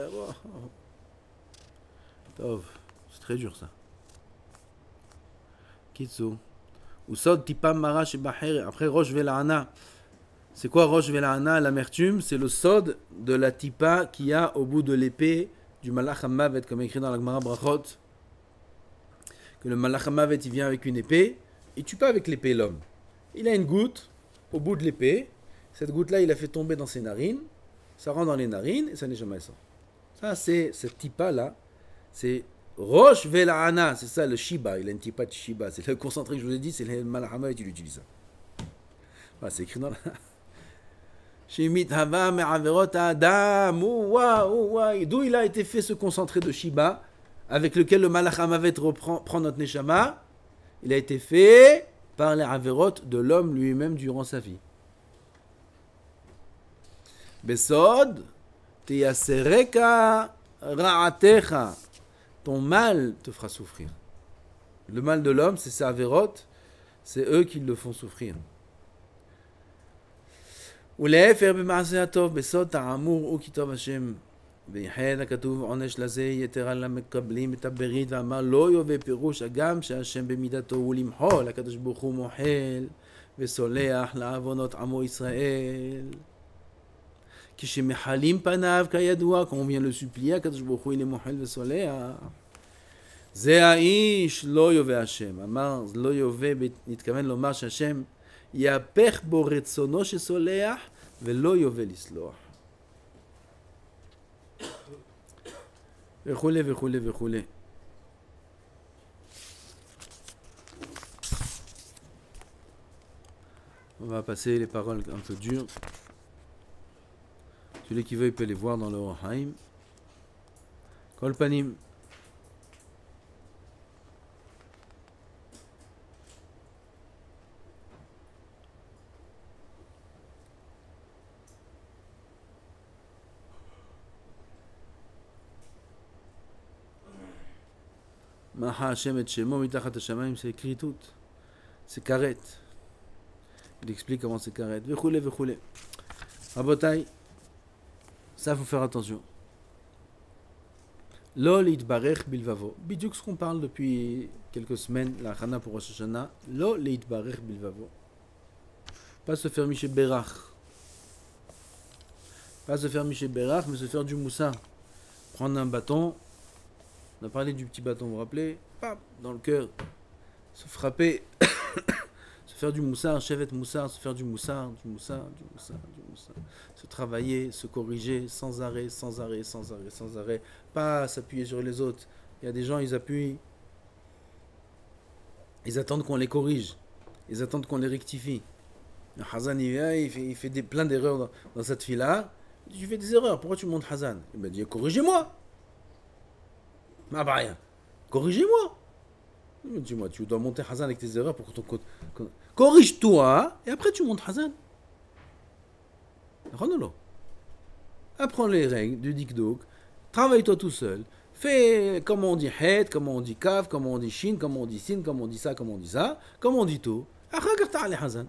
טוב, c'est très dur ça. קיצור, הוא סוד טיפה מרה שבחר, après ראש ולענה. C'est quoi roche vela'ana, l'amertume? C'est le sod de la tipa qu'il y a au bout de l'épée du malach hamavet, comme écrit dans la Gemara Brachot. Que le malach hamavet, il vient avec une épée, il tue pas avec l'épée l'homme. Il a une goutte au bout de l'épée, cette goutte-là, il a fait tomber dans ses narines, ça rentre dans les narines et ça n'est jamais sort. Ça, c'est cette tipa-là, c'est roche vela'ana, c'est ça le shiba, il a une tipa de shiba, c'est le concentré que je vous ai dit, c'est le malach hamavet, il utilise ça. Voilà, c'est écrit dans la... D'où il a été fait ce concentré de Shiba avec lequel le Malach Hamavet prend notre Neshama? Il a été fait par les Averot de l'homme lui-même durant sa vie. Besod, tiyasereka ra'atecha. Ton mal te fera souffrir. Le mal de l'homme, c'est ses Averot, c'est eux qui le font souffrir. ולהפר במעשה הטוב, בסוד תעמור הוא כי טוב השם. ויחד הכתוב עונש לזה יתרה למקבלים את הברית, ואמר לא יובא פירוש הגם שהשם במידתו הוא למחול, הקדוש ברוך הוא מוחל וסולח לעוונות עמו ישראל. כשמחלים פניו כידוע, כמו vient le supplier, הקדוש ברוך הוא il est מוחל וסולח. זה האיש לא יובא השם. אמר לא יובא, נתכוון לומר שהשם יהפך בו רצונו שסולח ולא יובל לסלוח. וכולי וכולי וכולי. On va passer les paroles un peu dures. Celui qui veut, il peut les voir dans le Orahaim. Kol panim. Maha Hashem et Shemo mitachat hashamayim, c'est écrit tout. C'est karet. Il explique comment c'est karet. Vechoule, vechoule. Rabotai, ça faut faire attention. Lo leitbarech bilvavo. Bidiouk ce qu'on parle depuis quelques semaines, la Chana pour Rosh Hashanah. Lo leitbarech bilvavo. Pas se faire miché berach. Pas se faire miché berach, mais se faire du moussa. Prendre un bâton. On a parlé du petit bâton, vous vous rappelez? Pam, dans le cœur. Se frapper. Se faire du moussard, chevet moussard, se faire du moussard, du moussard, du moussard, du moussard. Se travailler, se corriger sans arrêt, sans arrêt, sans arrêt, sans arrêt. Pas s'appuyer sur les autres. Il y a des gens, ils appuient. Ils attendent qu'on les corrige. Ils attendent qu'on les rectifie. Le Hazan, il fait plein d'erreurs dans cette fille-là. Tu fais des erreurs, pourquoi tu montes Hazan? Il m'a dit, corrigez-moi. Ah bah rien. Corrigez-moi. Dis-moi, tu dois monter Hazan avec tes erreurs pour que ton code. Corrige-toi et après tu montes Hazan. Apprends les règles du dikdok. Travaille-toi tout seul. Fais comment on dit het, comment on dit kaf, comment on dit shin, comment on dit sin, comment on dit ça, comment on dit ça, comment on dit tout. Après, regarde les Hazan.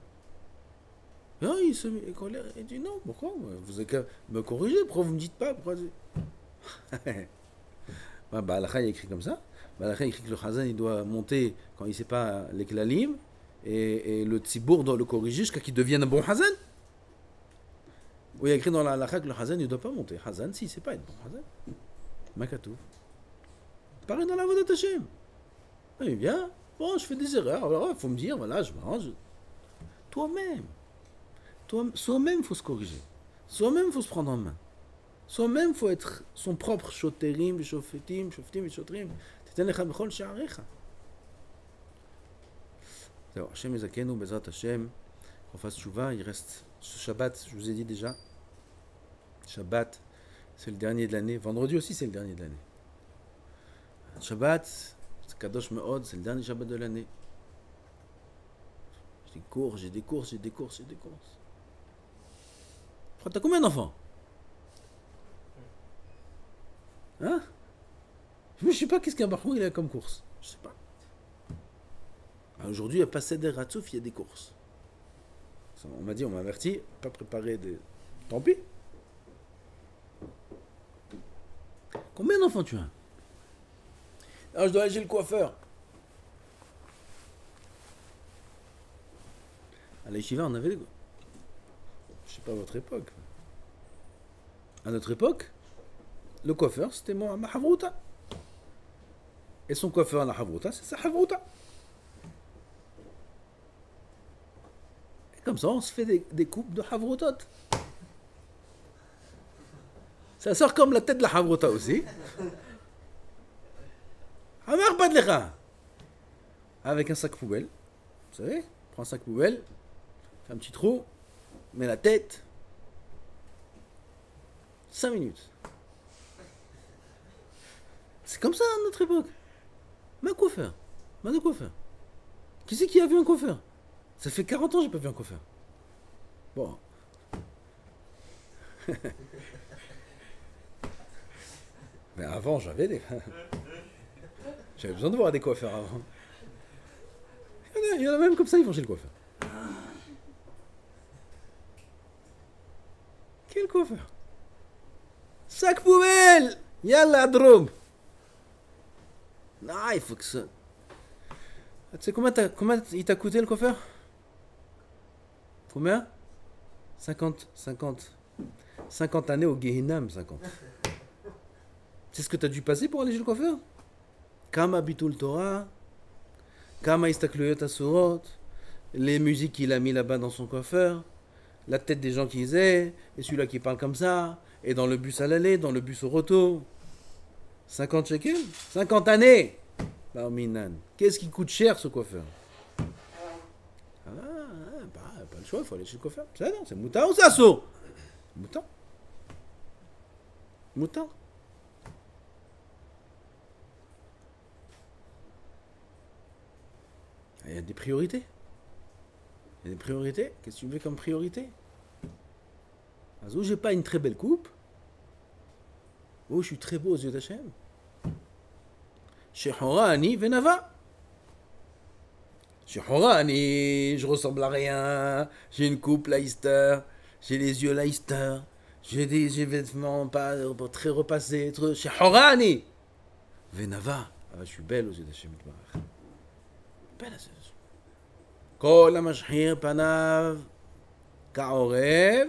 Il se met colère. Il dit non, pourquoi? Vous avez qu'à me corriger. Pourquoi vous ne me dites pas? Pourquoi? Balakha il écrit comme ça. Balakha écrit que le Hazan il doit monter quand il ne sait pas les klalim et le tzibour doit le corriger jusqu'à qu'il devienne un bon Hazan. Ou il y a écrit dans la halakha que le Hazan il ne doit pas monter. Hazan si, c'est pas être bon Hazan. Makatou. Pareil dans la voie de Hashem. Il vient, bon, je fais des erreurs, alors il faut me dire, voilà, je mange. Toi-même, soi-même, il faut se corriger. Soi-même, il faut se prendre en main. Soi-même, il faut être son propre shoterim, shofetim, shoftim, shotrim. Titen lecha bechol sha'arecha. Alors, Hashem Ezakenu, Bezrat Hashem, qu'on fasse tchouva, il reste ce Shabbat, je vous ai dit déjà. Shabbat, c'est le dernier de l'année. Vendredi aussi, c'est le dernier de l'année. Shabbat, c'est Kadosh Me'od, c'est le dernier Shabbat de l'année. J'ai des courses, j'ai des courses, j'ai des courses, j'ai des courses. T'as combien d'enfants? Hein? Je sais pas qu'est-ce qu'un barou il a comme course. Je sais pas. Aujourd'hui, il n'y a pas Seder Hatsouf, il y a des courses. On m'a dit, on m'a averti, pas préparé des... Tant pis. Combien d'enfants tu as? Alors je dois aller chez le coiffeur. À la yeshiva, on avait des... Je sais pas à votre époque. À notre époque, le coiffeur, c'était ma havruta. Et son coiffeur à la havruta, c'est sa havruta. Et comme ça, on se fait des coupes de havrutot. Ça sort comme la tête de la havruta aussi. Avec un sac poubelle. Vous savez, prends un sac poubelle, fais un petit trou, mets la tête. 5 minutes. C'est comme ça à notre époque. Mais un coiffeur. Mais un coiffeur. Qui c'est qui a vu un coiffeur? Ça fait 40 ans que j'ai pas vu un coiffeur. Bon. Mais avant, j'avais des... J'avais besoin de voir des coiffeurs avant. Il y en a même comme ça, ils vont chez le coiffeur. Quel coiffeur? Sac poubelle! Yalla, Droum! Non, il faut que ça... Tu sais combien il t'a coûté le coiffeur? Combien? 50 années au Gehinam, 50. C'est ce que tu as dû passer pour aller chez le coiffeur? Kama Bitul Torah, Kama Istakluyot Asurot, les musiques qu'il a mis là-bas dans son coiffeur, la tête des gens qui disaient, et celui-là qui parle comme ça, et dans le bus à l'aller, dans le bus au retour. 50 shekels? 50 années! Barminan. Qu'est-ce qui coûte cher ce coiffeur? Pas le choix, il faut aller chez le coiffeur. C'est non, c'est moutarde ou c'est assaut? Moutarde. Moutarde. Il y a des priorités. Il y a des priorités. Qu'est-ce que tu veux comme priorité? Où j'ai pas une très belle coupe. Oh, je suis très beau aux yeux d'Hachem. Chez Horani, Venava. Chez Horani, je ressemble à rien. J'ai une coupe Leicester. J'ai les yeux Leicester. J'ai des vêtements pas très repassés. Chez Horani. Venava. Ah, je suis belle aux yeux d'Hachem. Belle à ses yeux. כל המשחיר פניו כעורב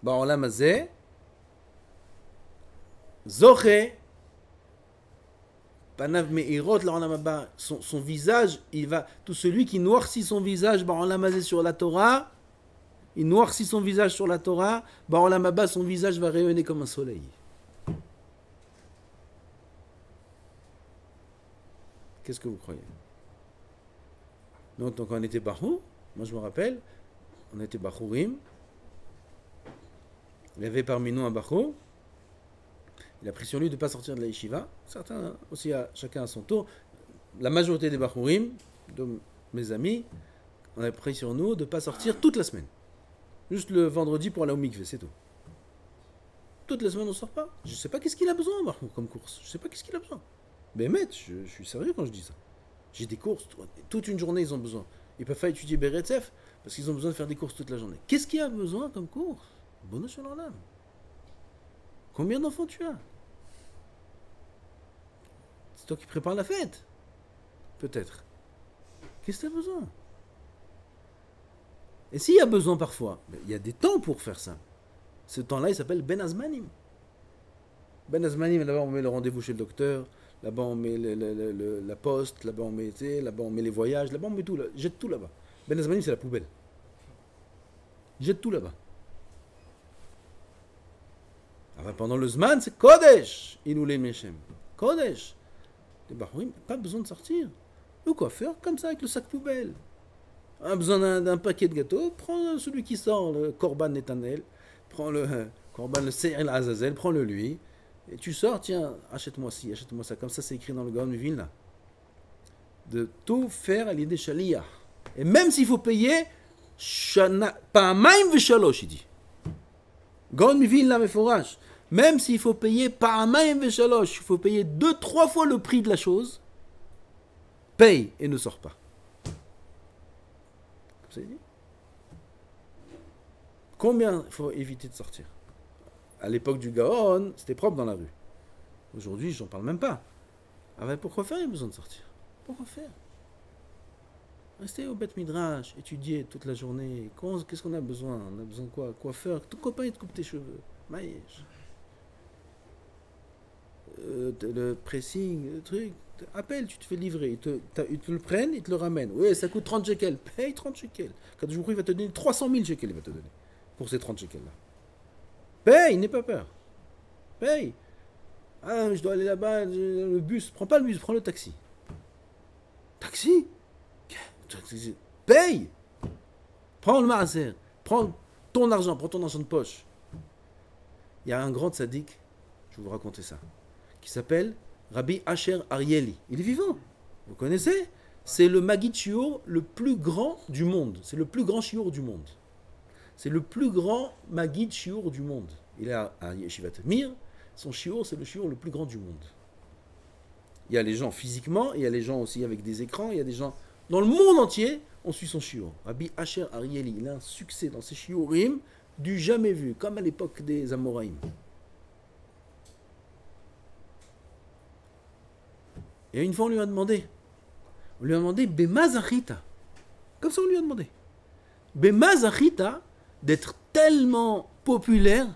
בעולם הזה זוכה פניו מאירות לעולם הבא. Son visage, il va, tout celui qui noircit son visage בעולם הזה sur la Torah, il noircit son visage sur la Torah, בעולם הבא son visage va rayonner comme un soleil. Qu'est-ce que vous croyez? Donc quand on était Bahou, moi je me rappelle, on était Bahourim, il y avait parmi nous un Bahou, il a pris sur lui de ne pas sortir de la yeshiva, certains aussi, chacun à son tour, la majorité des Bahourim, de mes amis, on a pris sur nous de ne pas sortir toute la semaine, juste le vendredi pour aller au mikvé, c'est tout. Toute la semaine on ne sort pas, je ne sais pas qu'est-ce qu'il a besoin Bahou comme course, je ne sais pas qu'est-ce qu'il a besoin. Mais je suis sérieux quand je dis ça. J'ai des courses, toute une journée ils ont besoin. Ils peuvent pas étudier Beretzef parce qu'ils ont besoin de faire des courses toute la journée. Qu'est-ce qu'il y a besoin comme course? Bonne sur l'âme. Combien d'enfants tu as? C'est toi qui prépares la fête? Peut-être. Qu'est-ce que tu as besoin? Et s'il y a besoin parfois, il y a des temps pour faire ça. Ce temps-là, il s'appelle Ben Azmanim. Ben Azmanim, là-bas on met le rendez-vous chez le docteur, là-bas on met la poste, là-bas on met, là-bas on met les voyages, là-bas on met tout, là, jette tout là-bas. Ben Azmanim c'est la poubelle. Jette tout là-bas. Alors, pendant le Zman, c'est Kodesh, Iloulé Meshem. Kodesh. Les Bahouim, pas besoin de sortir. Le coiffeur, comme ça, avec le sac poubelle. A besoin d'un paquet de gâteaux, prends celui qui sort, le Korban Netanel, prends le Korban le Seir el Azazel, prends-le lui, et tu sors, tiens, achète-moi ci, achète-moi ça. Comme ça, c'est écrit dans le Gaon Vilna. De tout faire à l'idée Shaliyah. Et même s'il faut payer, Pa'amayim v'shalosh, il dit. Gaon Vilna meforash. Même s'il faut payer Pa'amayim v'shalosh, il faut payer 2-3 fois le prix de la chose, paye et ne sors pas. Comme ça, il dit. Combien il faut éviter de sortir? À l'époque du Gaon, c'était propre dans la rue. Aujourd'hui, j'en parle même pas. Ah ben pourquoi faire, il y a besoin de sortir? Pourquoi faire? Rester au Beth Midrash, étudier toute la journée. Qu'est-ce qu'on a besoin? On a besoin de quoi? Coiffeur. Ton copain, il te coupe tes cheveux. Maïch. Le pressing, le truc. Appelle, tu te fais livrer. Ils te le prennent, ils te le ramènent. Oui, ça coûte 30 shekels. Paye 30 shekels. Quand je vous prie, il va te donner 300 000 shekels, il va te donner. Pour ces 30 shekels-là. Paye, n'aie pas peur. Paye. Ah, je dois aller là-bas, le bus. Prends pas le bus, prends le taxi. Taxi? Paye. Prends le maaser. Prends ton argent de poche. Il y a un grand tzaddik, je vais vous raconter ça, qui s'appelle Rabbi Asher Arieli. Il est vivant. Vous connaissez? C'est le Maggid Shiur le plus grand du monde. C'est le plus grand Shiur du monde. C'est le plus grand Maggid Shiur du monde. Il est à Yeshivat Mir. Son Shiur, c'est le Shiur le plus grand du monde. Il y a les gens physiquement, il y a les gens aussi avec des écrans, il y a des gens dans le monde entier, on suit son Shiur. Rabbi Asher Arieli, il a un succès dans ses Shiurim du jamais vu, comme à l'époque des Amoraïm. Et une fois, on lui a demandé, Bemazachita. Comme ça, on lui a demandé. Bemazachita, d'être tellement populaire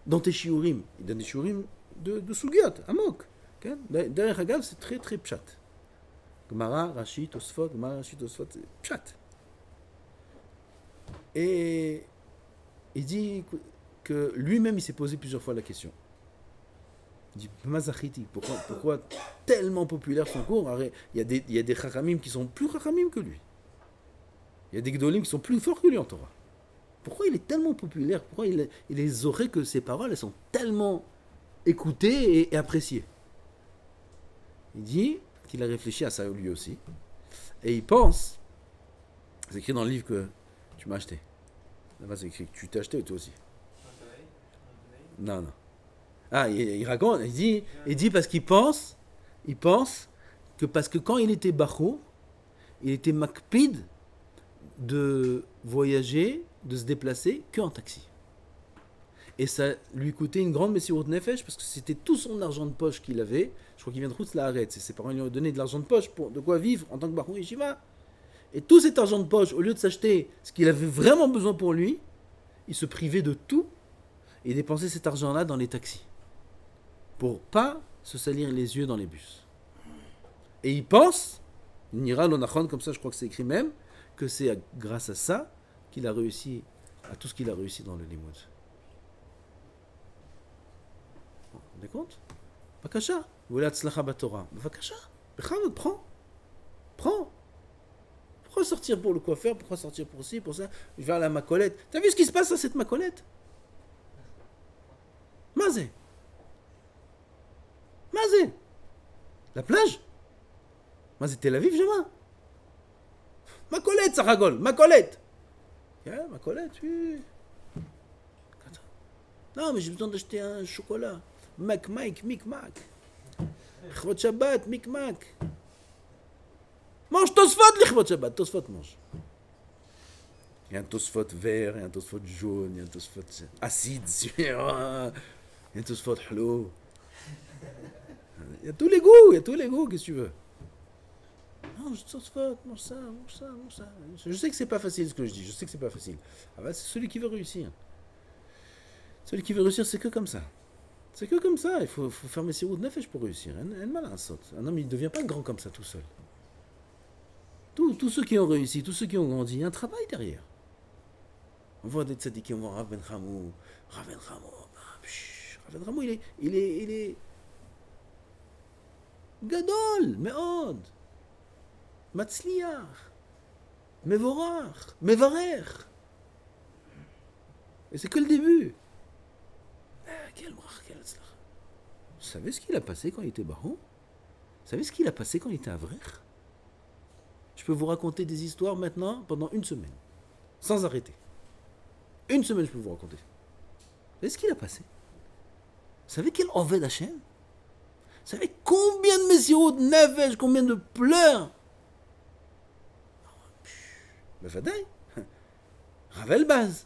dans tes shiurim. Il donne des shiurim de Sugyot, Amok. Derrière Hagav, c'est très très pshat. Gemara, Rashi, Tosfot, Gemara, Rashi, Tosfot, c'est pshat. Et il dit que lui-même, il s'est posé plusieurs fois la question. Il dit, Mazachiti, pourquoi tellement populaire son cours? Il y a des chachamim qui sont plus chachamim que lui. Il y a des gdolim qui sont plus forts que lui en Torah. Pourquoi il est tellement populaire? Pourquoi il est zoré que ses paroles elles sont tellement écoutées et appréciées? Il dit qu'il a réfléchi à ça lui aussi. Et il pense, c'est écrit dans le livre que tu m'as acheté. Là-bas c'est écrit que tu t'es acheté toi aussi. Non. Ah, il raconte, il dit parce qu'il pense que parce que quand il était bachou, il était makpid de voyager, de se déplacer qu'en taxi. Et ça lui coûtait une grande messirut nefesh parce que c'était tout son argent de poche qu'il avait. Je crois qu'il vient de Routz Laaretz et ses parents lui ont donné de l'argent de poche pour de quoi vivre en tant que bachou yeshiva. Et tout cet argent de poche, au lieu de s'acheter ce qu'il avait vraiment besoin pour lui, il se privait de tout et dépensait cet argent-là dans les taxis. Pour pas se salir les yeux dans les bus. Et il pense, Nira Lonachon, comme ça je crois que c'est écrit même, que c'est grâce à ça qu'il a réussi à tout ce qu'il a réussi dans le Limoud. Vous vous rendez compte? Bakasha, vous voulez Atzlacha Batorah? Bakasha, prends. Pourquoi sortir pour le coiffeur? Pourquoi sortir pour ci, pour ça? Je vais à la Macolette. T'as vu ce qui se passe à cette Macolette? Mazé. La plage? Mazé Tel Aviv, Jama. Macolette, ça rigole. Macolette. Yeah, Macolette, oui. Attends. Non, mais j'ai besoin d'acheter un chocolat. Micmac. Chvot Shabbat, Micmac. Mange Tosfot, les Chvot Shabbat. Tosfot, mange. Il y a un Tosfot vert, il y a un Tosfot jaune, il y a un Tosfot acide. Il y a un Tosfot hlo. Il y a tous les goûts, qu'est-ce que tu veux? Mange Tosfot, mange ça. Je sais que c'est pas facile ce que je dis, c'est celui qui veut réussir. Celui qui veut réussir, c'est que comme ça. C'est que comme ça, il faut faire Messirut Nefesh pour réussir. Un homme, il ne devient pas grand comme ça tout seul. Tous ceux qui ont réussi, tous ceux qui ont grandi, il y a un travail derrière. On voit des tzadikim, on voit Rav Ben Chamou. Rav Ben Chamou, il est gadol, meod, matzliach, mevorach, mevarer. Et c'est que le début. Quel brach, quel atzlach. Vous savez ce qu'il a passé quand il était baron? Vous savez ce qu'il a passé quand il était avrer? Je peux vous raconter des histoires maintenant pendant une semaine, sans arrêter. Une semaine, je peux vous raconter. Vous savez ce qu'il a passé? Vous savez quel Oved Hashem? Vous savez combien de Messirut Nefesh, combien de pleurs? Mais Fadaï, Ravel Baz,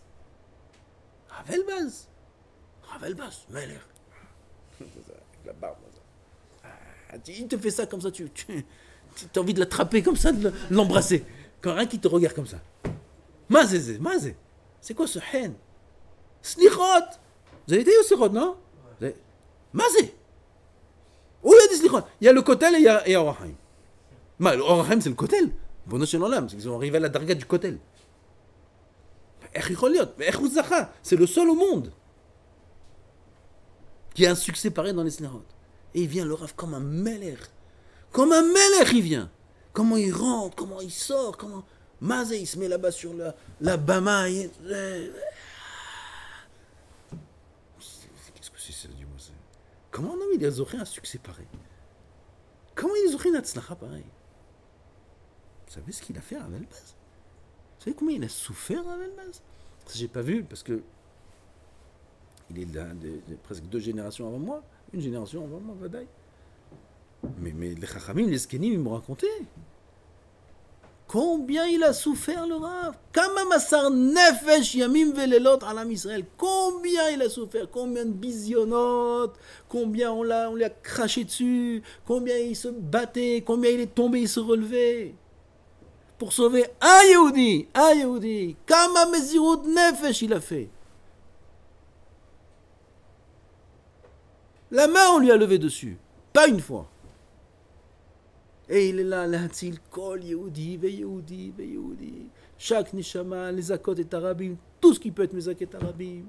Meler. La barbe. Il te fait ça comme ça, tu as envie de l'attraper comme ça, de l'embrasser. Quand rien qui te regarde comme ça. Mazé. C'est quoi ce haine? Slichot. Vous avez été au Slichot, non? Mazé. Où il y a des Slichot? Il y a le Kotel et il y a Orahaim. Le Orahaim, c'est le Kotel. Bon, c'est l'âme, c'est qu'ils ont arrivé à la darga du Kotel. C'est le seul au monde qui a un succès pareil dans les Slichot. Et il vient le Rav comme un Meler. Comme un Meler, il vient. Comment il rentre, comment il sort, comment... Mazé, il se met là-bas sur la bama. Qu'est-ce que c'est ça du mot? Comment un homme il a zoché un succès pareil? Comment il a zoché une atzlacha pareil? Vous savez ce qu'il a fait à Ravel Baz? Vous savez combien il a souffert à Ravel Baz? Ça, j'ai pas vu parce que il est là presque 2 générations avant moi. Une génération avant moi, Vadaï. Mais les Chachamim, les Skenim, ils m'ont raconté. Combien il a souffert le Rav? Kama masar nefesh yamim velelot alam Israël. Combien il a souffert? Combien de bisionnotes? Combien on lui a craché dessus? Combien il se battait? Combien il est tombé, il se relevait? Pour sauver un Yehudi. Kama mezirut nefesh il a fait. La main, on lui a levé dessus. Pas une fois. Et il est là, l'Hatzil, Kol Yehudi, Yehudi. Chaque Neshama, les Akot et Tarabim, tout ce qui peut être mes Akot et Tarabim.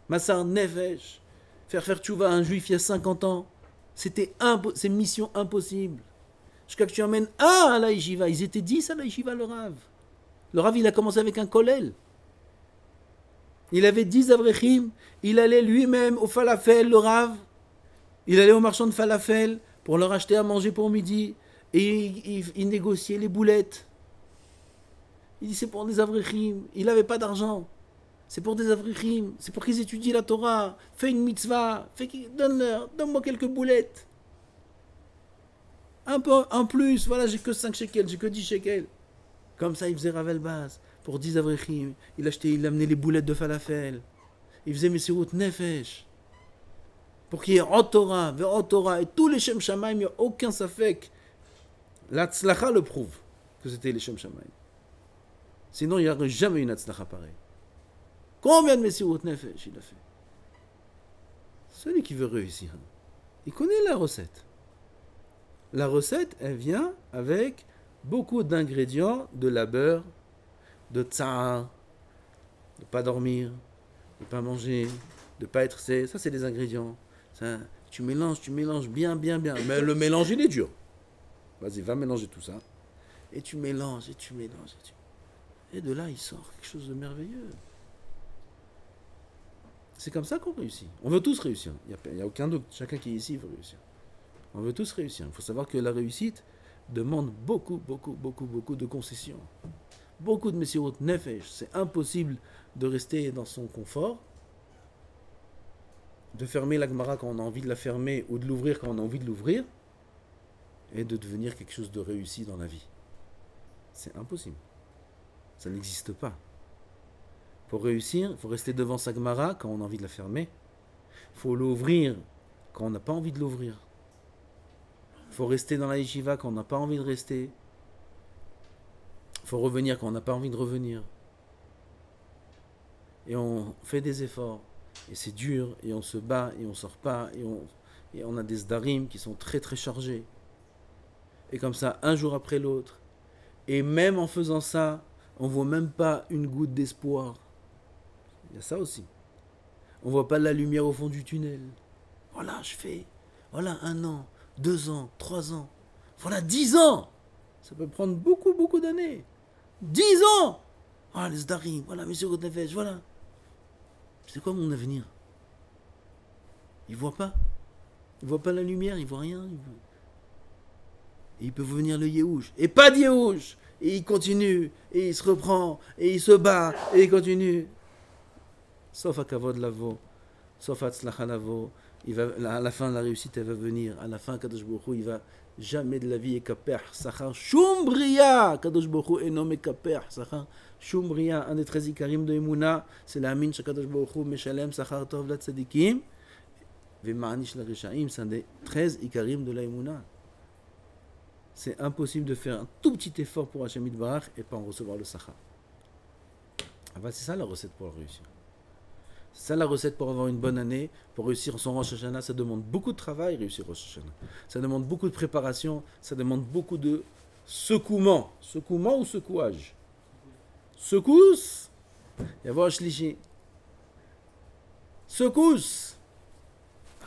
Massar Nefesh, faire tchouva à un juif il y a 50 ans, c'est mission impossible. Jusqu'à que tu emmènes un à la Yeshiva, ils étaient 10 à la Yeshiva, le Rav. Le Rav, il a commencé avec un Kolel. Il avait 10 Avrechim, il allait lui-même au falafel, le Rav. Il allait au marchand de falafel pour leur acheter à manger pour midi. Et il négociait les boulettes. Il dit c'est pour des Avrechim. Il n'avait pas d'argent. C'est pour des Avrechim. C'est pour qu'ils étudient la Torah. Fais une mitzvah. Donne-moi quelques boulettes. Un peu, en plus. Voilà, j'ai que 5 shekels, j'ai que 10 shekels. Comme ça, il faisait Ravel Baz. Pour 10 Avrechim, il amenait les boulettes de falafel. Il faisait Messirut Nefesh. Pour qu'il y ait Torah, et tous les Shem Shamaim, il n'y a aucun safek. La Tzlacha le prouve que c'était les Shem Shamaim. Sinon, il n'y aurait jamais une Tzlacha pareille. Combien de Messirut Nefesh il a fait? Celui qui veut réussir, il connaît la recette. La recette, elle vient avec beaucoup d'ingrédients de labeur, de tsar, de ne pas dormir, de ne pas manger, de ne pas être... Ça, c'est des ingrédients. Ça, tu mélanges bien. Mais le mélange, il est dur. Vas-y, va mélanger tout ça. Et tu mélanges. Et de là, il sort quelque chose de merveilleux. C'est comme ça qu'on réussit. On veut tous réussir. Il n'y a aucun doute. Chacun qui est ici veut réussir. On veut tous réussir. Il faut savoir que la réussite demande beaucoup de concessions. Beaucoup de Messirut Nefesh. C'est impossible de rester dans son confort, de fermer la Gemara quand on a envie de la fermer ou de l'ouvrir quand on a envie de l'ouvrir, et de devenir quelque chose de réussi dans la vie. C'est impossible. Ça n'existe pas. Pour réussir, il faut rester devant sa Gemara quand on a envie de la fermer. Il faut l'ouvrir quand on n'a pas envie de l'ouvrir. Il faut rester dans la yeshiva quand on n'a pas envie de rester. Il faut revenir quand on n'a pas envie de revenir. Et on fait des efforts. Et c'est dur, et on se bat, et on sort pas, et on a des sdarim qui sont très très chargés. Et comme ça, un jour après l'autre. Et même en faisant ça, on voit même pas une goutte d'espoir. Il y a ça aussi. On voit pas la lumière au fond du tunnel. Voilà, je fais. Voilà, 1 an, 2 ans, 3 ans. Voilà, 10 ans. Ça peut prendre beaucoup, beaucoup d'années. 10 ans. Ah, les sdarim, voilà, monsieur Godnefesh, voilà. C'est quoi mon avenir? Il voit pas. Il voit pas la lumière, il voit rien. Et il peut venir le Yéhouch. Et pas de Yéhouch. Et il continue. Et il se reprend. Et il se bat. Et il continue. Sauf à Kavod Lavo. Sauf à Tzlacha Lavo. À la fin, la réussite, elle va venir. À la fin, Kadosh Baruch Hu, il va jamais de la vie ekaper sachar shum bria. Kadosh Baruch Hu enom ekaper sachar shum bria. Un des 13 ikarim de Emouna, c'est la mine chez Kadosh Baruch Hu meshalem sachar tov la tzadikim. Vema'anish la reshaim, c'est un des 13 ikarim de la Emouna. C'est impossible de faire un tout petit effort pour Hashem Yitbarach et pas en recevoir le sachar. Ah bah c'est ça la recette pour réussir. C'est ça la recette pour avoir une bonne année, pour réussir son Rosh Hashanah. Ça demande beaucoup de travail, réussir Rosh Hashanah. Ça demande beaucoup de préparation, ça demande beaucoup de secouement. Secouement ou secouage? Secousse. Yavo Shlishi. Secousse.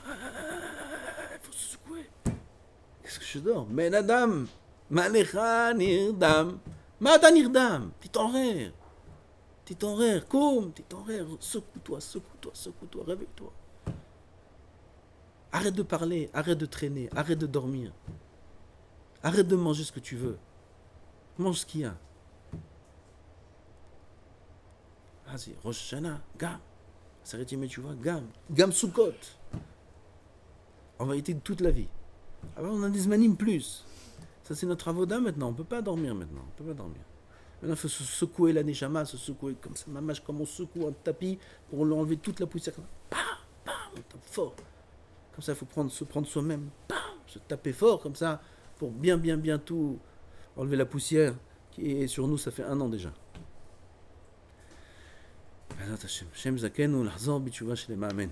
Il faut se secouer. Qu'est-ce que je dors? Mais Nadam, Malecha Nirdam, Mata Nirdam, Titonrer, Koum, Titonrer, secoue-toi, secoue-toi, secoue-toi, réveille-toi. Arrête de parler, arrête de traîner, arrête de dormir. Arrête de manger ce que tu veux. Mange ce qu'il y a. Vas-y, Rosh Hashanah, Gam. Saretimé, tu vois, Gam Sukkot. En vérité, toute la vie. Alors on a des zmanim plus. Ça c'est notre avoda maintenant. On ne peut pas dormir maintenant. On peut pas dormir. Maintenant il faut se secouer la neshama, se secouer comme ça. Mamache comme on secoue un tapis pour lui enlever toute la poussière. Bam, bam, on tape fort. Comme ça il faut se prendre soi-même. Bam, se taper fort comme ça pour bien tout enlever la poussière qui est sur nous. Ça fait 1 an déjà. Hashem Zakenu, l'Achzor B'Teshuva Shlema, Amen.